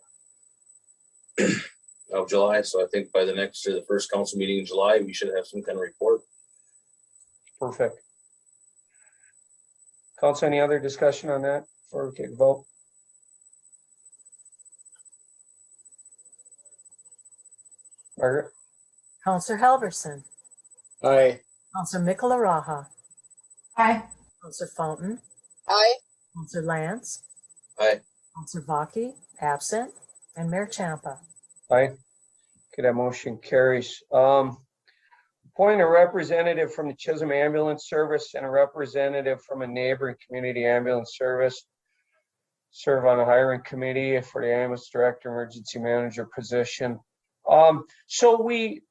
of July. So I think by the first council meeting in July, we should have some kind of report. Perfect. Council, any other discussion on that before we take a vote? Margaret? Counselor Halverson. Aye. Counselor Mikolaraha. Aye. Counselor Fountain. Aye. Counselor Lance. Aye. Counselor Baki, absent. And Mayor Champa. Aye. Okay, that motion carries. Appoint a representative from the Chisholm Ambulance Service and a representative from a neighboring community ambulance service. Serve on a hiring committee for the ambulance director, emergency manager position. So we,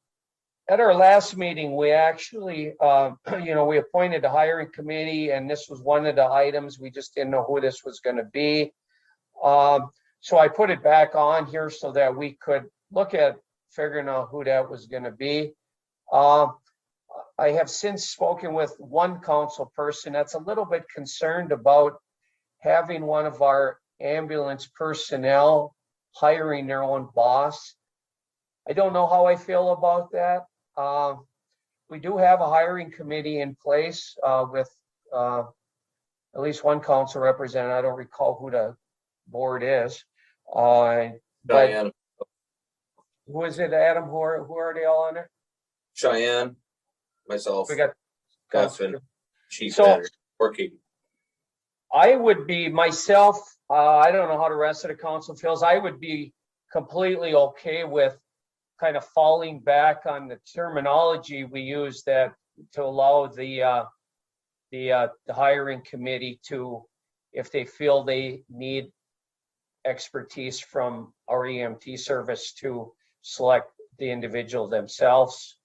at our last meeting, we actually, you know, we appointed a hiring committee, and this was one of the items. We just didn't know who this was going to be. So I put it back on here so that we could look at figuring out who that was going to be. I have since spoken with one council person that's a little bit concerned about having one of our ambulance personnel hiring their own boss. I don't know how I feel about that. We do have a hiring committee in place with at least one council representative. I don't recall who the board is. But Cheyenne. who is it, Adam? Who are they all on it? Cheyenne, myself, We got Catherine, Chief So- Manager, or Katie. I would be myself, I don't know how the rest of the council feels. I would be completely okay with kind of falling back on the terminology we use that to allow the hiring committee to, if they feel they need expertise from our EMT service, to select the individual themselves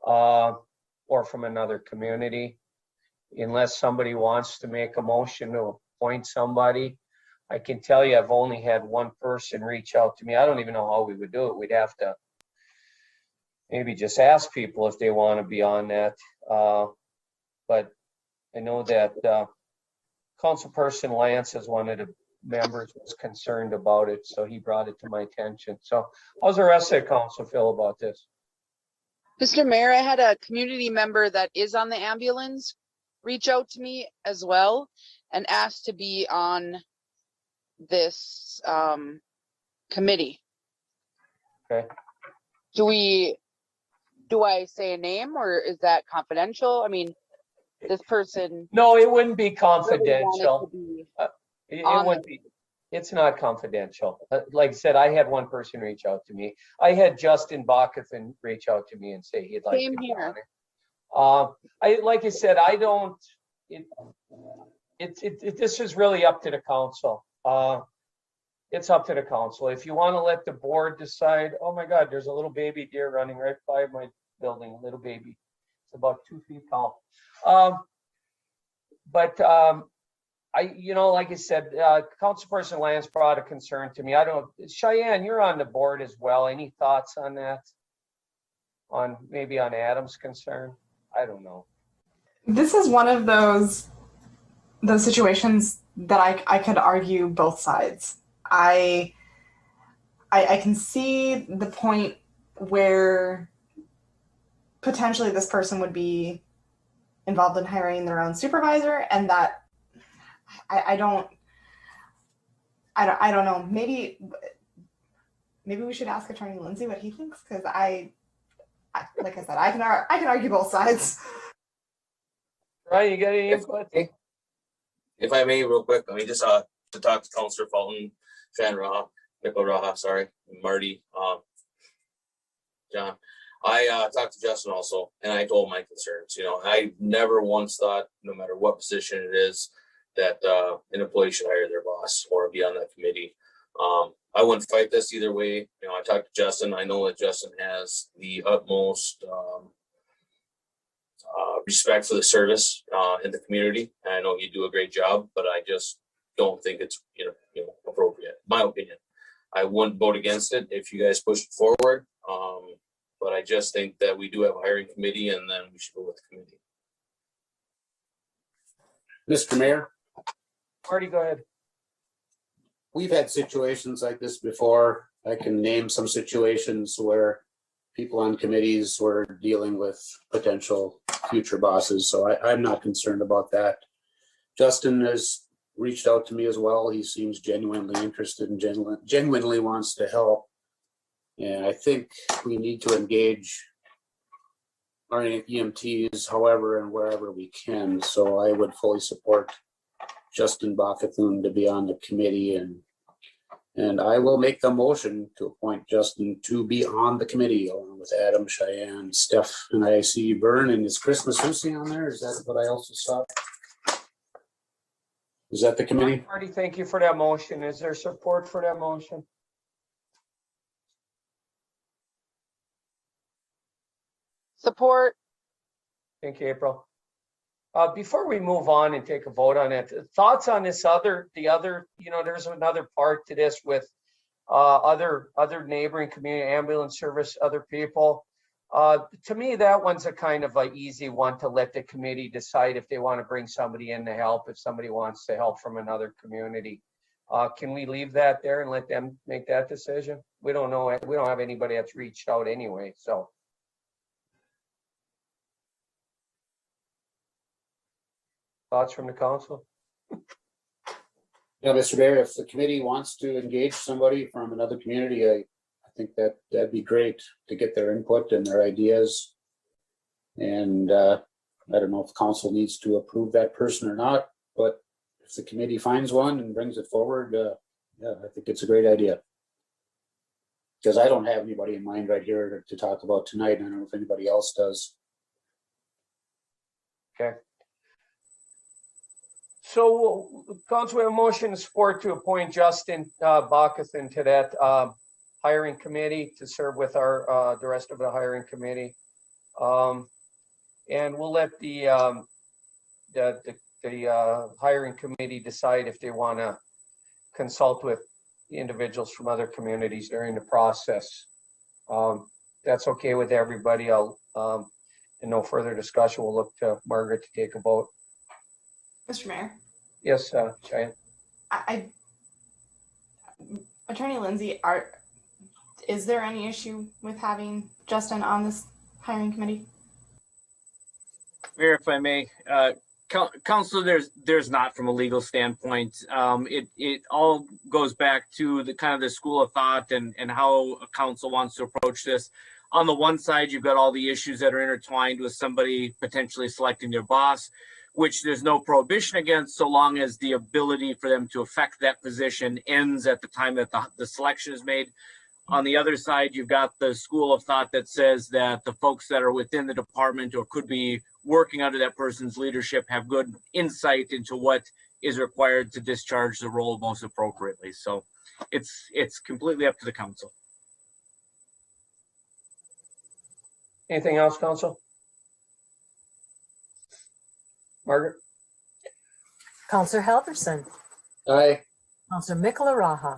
or from another community. Unless somebody wants to make a motion to appoint somebody. I can tell you I've only had one person reach out to me. I don't even know how we would do it. We'd have to maybe just ask people if they want to be on that. But I know that Councilperson Lance, as one of the members, was concerned about it, so he brought it to my attention. So how's the rest of the council feel about this? Mr. Mayor, I had a community member that is on the ambulance reach out to me as well and asked to be on this committee. Okay. Do I say a name or is that confidential? I mean, this person. No, it wouldn't be really confidential. wanted to be It on wouldn't be. It's not confidential. Like I said, I had one person reach out to me. I had Justin Bachafin reach out to me and say he'd like Same to be here. on it. Like I said, I don't. This is really up to the council. It's up to the council. If you want to let the board decide, oh my God, there's a little baby deer running right by my building, a little baby. It's about 2 feet tall. But like I said, Councilperson Lance brought a concern to me. I don't, Cheyenne, you're on the board as well. Any thoughts on that? Maybe on Adam's concern? I don't know. This is one of those situations that I could argue both sides. I can see the point where potentially this person would be involved in hiring their own supervisor, and that I don't know. Maybe we should ask Attorney Lindsay what he thinks, because like I said, I can argue both sides. Right, you got any input? If I may, real quick, I mean, just to talk to Councilor Fulton, Shan Raha, Nico Raha, sorry, Marty, John. I talked to Justin also, and I told my concerns. I never once thought, no matter what position it is, that an employee should hire their boss or be on that committee. I wouldn't fight this either way. I talked to Justin. I know that Justin has the utmost respect for the service in the community. And I know you do a great job, but I just don't think it's appropriate. My opinion. I wouldn't vote against it if you guys push it forward. But I just think that we do have a hiring committee, and then we should go with the committee. Mr. Mayor, Marty, go ahead. we've had situations like this before. I can name some situations where people on committees were dealing with potential future bosses, so I'm not concerned about that. Justin has reached out to me as well. He seems genuinely interested and genuinely wants to help. And I think we need to engage our EMTs however and wherever we can. So I would fully support Justin Bakathun to be on the committee, and I will make the motion to appoint Justin to be on the committee along with Adam, Cheyenne, Steph, and I see Vern, and is Chris Masusi on there? Is that what I also saw? Is that the committee? Marty, thank you for that motion. Is there support for that motion? Support. Thank you, April. Before we move on and take a vote on it, thoughts on this there's another part to this with other neighboring community ambulance service, other people. To me, that one's a kind of an easy one to let the committee decide if they want to bring somebody in to help, if somebody wants to help from another community. Can we leave that there and let them make that decision? We don't know. We don't have anybody that's reached out anyway, so. Thoughts from the council? Yeah, Mr. Mayor, if the committee wants to engage somebody from another community, I think that'd be great to get their input and their ideas. And I don't know if council needs to approve that person or not, but if the committee finds one and brings it forward, yeah, I think it's a great idea. Because I don't have anybody in mind right here to talk about tonight. I don't know if anybody else does. Okay. So, council, we have a motion and support to appoint Justin Bakathun to that hiring committee to serve with our the rest of the hiring committee, and we'll let the hiring committee decide if they want to consult with the individuals from other communities during the process. That's okay with everybody. I'll and no further discussion. We'll look to Margaret to take a vote. Mr. Mayor? Yes, Cheyenne. Attorney Lindsay, is there any issue with having Justin on this hiring committee? Mayor, if I may, council, there's not from a legal standpoint. It all goes back to the kind of the school of thought and how a council wants to approach this. On the one side, you've got all the issues that are intertwined with somebody potentially selecting their boss, which there's no prohibition against so long as the ability for them to affect that position ends at the time that the selection is made. On the other side, you've got the school of thought that says that the folks that are within the department or could be working under that person's leadership have good insight into what is required to discharge the role most appropriately. So it's completely up to the council. Anything else, council? Margaret? Counselor Halverson, Aye. Counselor Mikala Raha,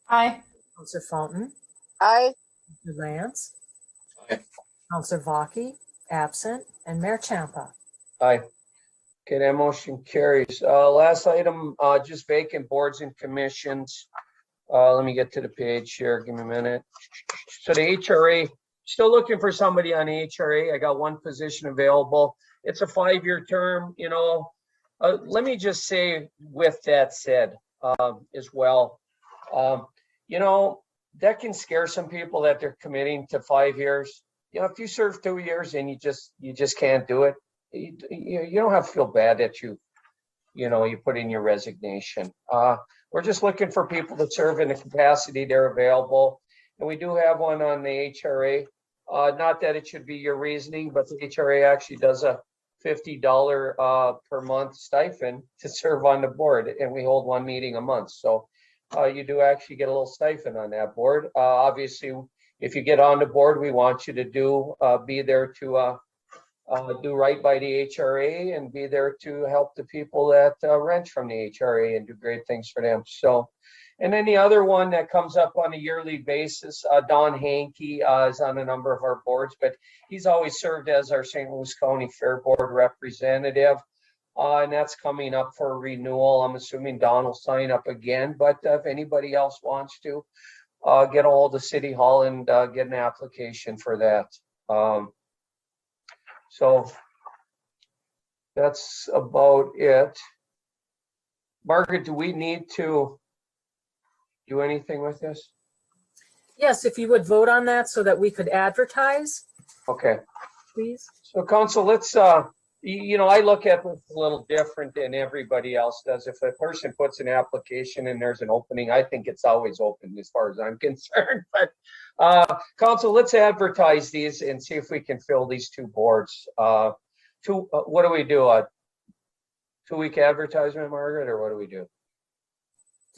Aye. Counselor Fountain, Aye. Counselor Lance, Aye. Counselor Baki, absent, and Mayor Champa. Aye. Okay, that motion carries. Last item, just vacant boards and commissions. Let me get to the page here. Give me a minute. So the HRA, still looking for somebody on HRA. I got one position available. It's a 5-year term, you know. Let me just say with that said, as well, you know, that can scare some people that they're committing to 5 years. You know, if you serve 2 years and you just can't do it, you don't have to feel bad that you put in your resignation. We're just looking for people that serve in the capacity they're available. And we do have one on the HRA. Not that it should be your reasoning, but the HRA actually does a $50 per month stipend to serve on the board. And we hold one meeting a month. So you do actually get a little stipend on that board. Obviously, if you get on the board, we want you to be there to do right by the HRA and be there to help the people that rent from the HRA and do great things for them. So, and then the other one that comes up on a yearly basis, Don Hankey is on a number of our boards, but he's always served as our St. Louis County Fair Board representative. And that's coming up for renewal. I'm assuming Don will sign up again, but if anybody else wants to, get a hold of City Hall and get an application for that. So that's about it. Margaret, do we need to do anything with this? Yes, if you would vote on that so that we could advertise, Okay. please. So council, let's, you know, I look at this a little different than everybody else does. If a person puts an application and there's an opening, I think it's always open as far as I'm concerned. But council, let's advertise these and see if we can fill these 2 boards. What do we do? 2-week advertisement, Margaret, or what do we do?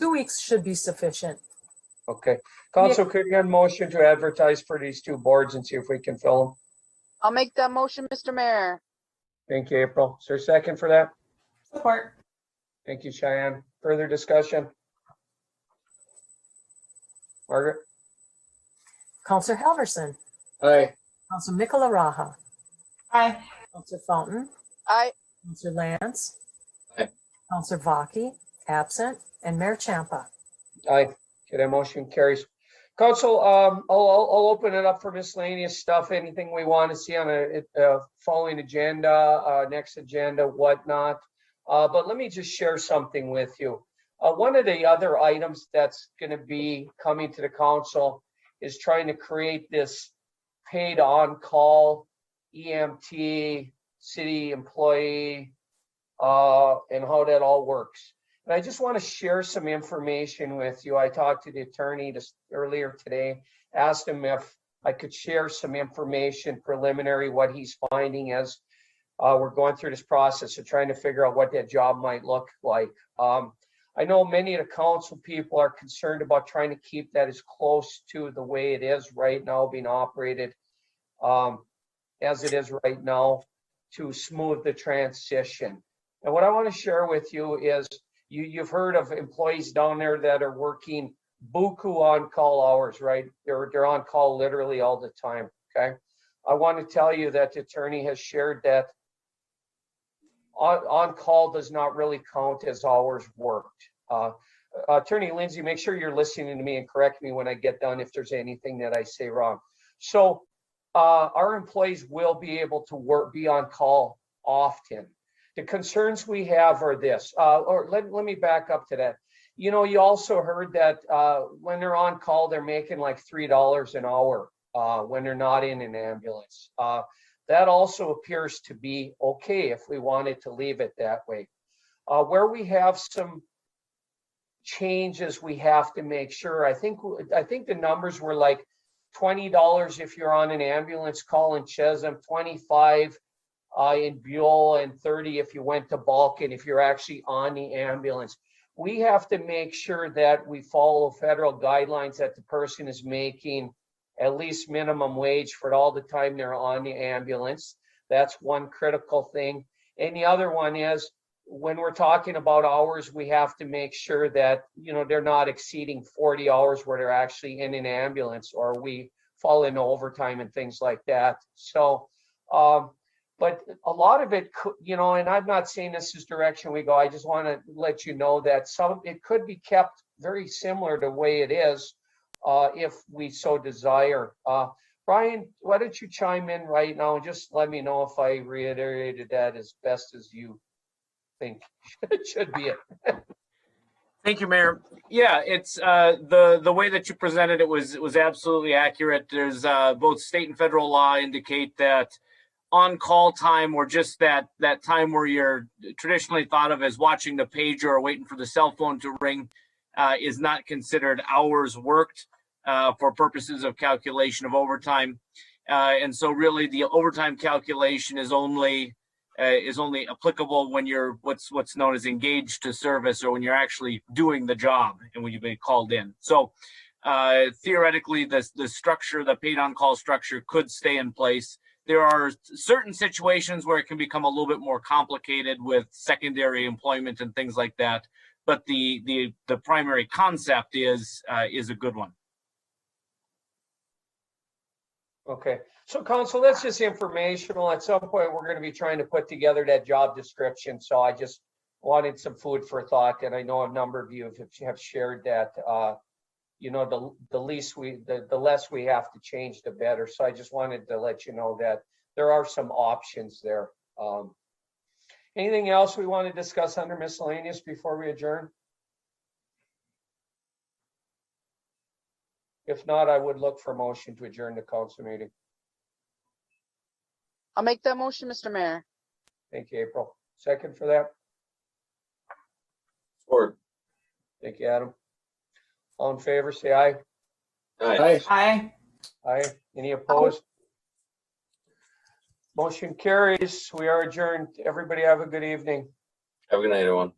2 weeks should be sufficient. Okay. Council, could you get a motion to advertise for these 2 boards and see if we can fill them? I'll make that motion, Mr. Mayor. Thank you, April. Is there a second for that? Support. Thank you, Cheyenne. Further discussion? Margaret? Counselor Halverson, Aye. Counselor Mikala Raha, Aye. Counselor Fountain, Aye. Counselor Lance, Aye. Counselor Baki, absent, and Mayor Champa. Aye. Okay, that motion carries. Council, I'll open it up for miscellaneous stuff, anything we want to see on a following agenda, next agenda, whatnot. But let me just share something with you. One of the other items that's going to be coming to the council is trying to create this paid on-call EMT city employee and how that all works. And I just want to share some information with you. I talked to the attorney just earlier today, asked him if I could share some information preliminary, what he's finding as we're going through this process of trying to figure out what that job might look like. I know many of the council people are concerned about trying to keep that as close to the way it is right now being operated as it is right now to smooth the transition. And what I want to share with you is you've heard of employees down there that are working buku on-call hours, right? They're on call literally all the time, okay? I want to tell you that the attorney has shared that on-call does not really count as hours worked. Attorney Lindsay, make sure you're listening to me and correct me when I get done if there's anything that I say wrong. So our employees will be able to be on call often. The concerns we have are this, or let me back up to that. You know, you also heard that when they're on call, they're making like $3 an hour when they're not in an ambulance. That also appears to be okay if we wanted to leave it that way. Where we have some changes, we have to make sure. I think the numbers were like $20 if you're on an ambulance call in Chisholm, $25 in Buell, and $30 if you went to Balkan if you're actually on the ambulance. We have to make sure that we follow federal guidelines that the person is making at least minimum wage for all the time they're on the ambulance. That's one critical thing. And the other one is, when we're talking about hours, we have to make sure that, they're not exceeding 40 hours where they're actually in an ambulance, or we fall into overtime and things like that. So, but a lot of it, and I'm not saying this is direction we go. I just want to let you know that it could be kept very similar to the way it is, if we so desire. Brian, why don't you chime in right now and just let me know if I reiterated that as best as you think it should be it. Thank you, Mayor. Yeah, it's the way that you presented it was absolutely accurate. There's both state and federal law indicate that on-call time, or just that time where you're traditionally thought of as watching the pager or waiting for the cell phone to ring, is not considered hours worked for purposes of calculation of overtime. And so really the overtime calculation is only applicable when you're what's known as engaged to service, or when you're actually doing the job and when you've been called in. So theoretically, the structure, the paid on-call structure, could stay in place. There are certain situations where it can become a little bit more complicated with secondary employment and things like that, but the primary concept is a good one. Okay, so council, that's just informational. At some point, we're going to be trying to put together that job description. So I just wanted some food for thought, and I know a number of you have shared that. The less we have to change, the better. So I just wanted to let you know that there are some options there. Anything else we want to discuss under miscellaneous before we adjourn? If not, I would look for motion to adjourn the council meeting. I'll make that motion, Mr. Mayor. Thank you, April. Second for that? Support. Thank you, Adam. All in favor, say aye. Aye. Aye. Aye. Any opposed? Motion carries. We are adjourned. Everybody have a good evening. Have a good night, everyone.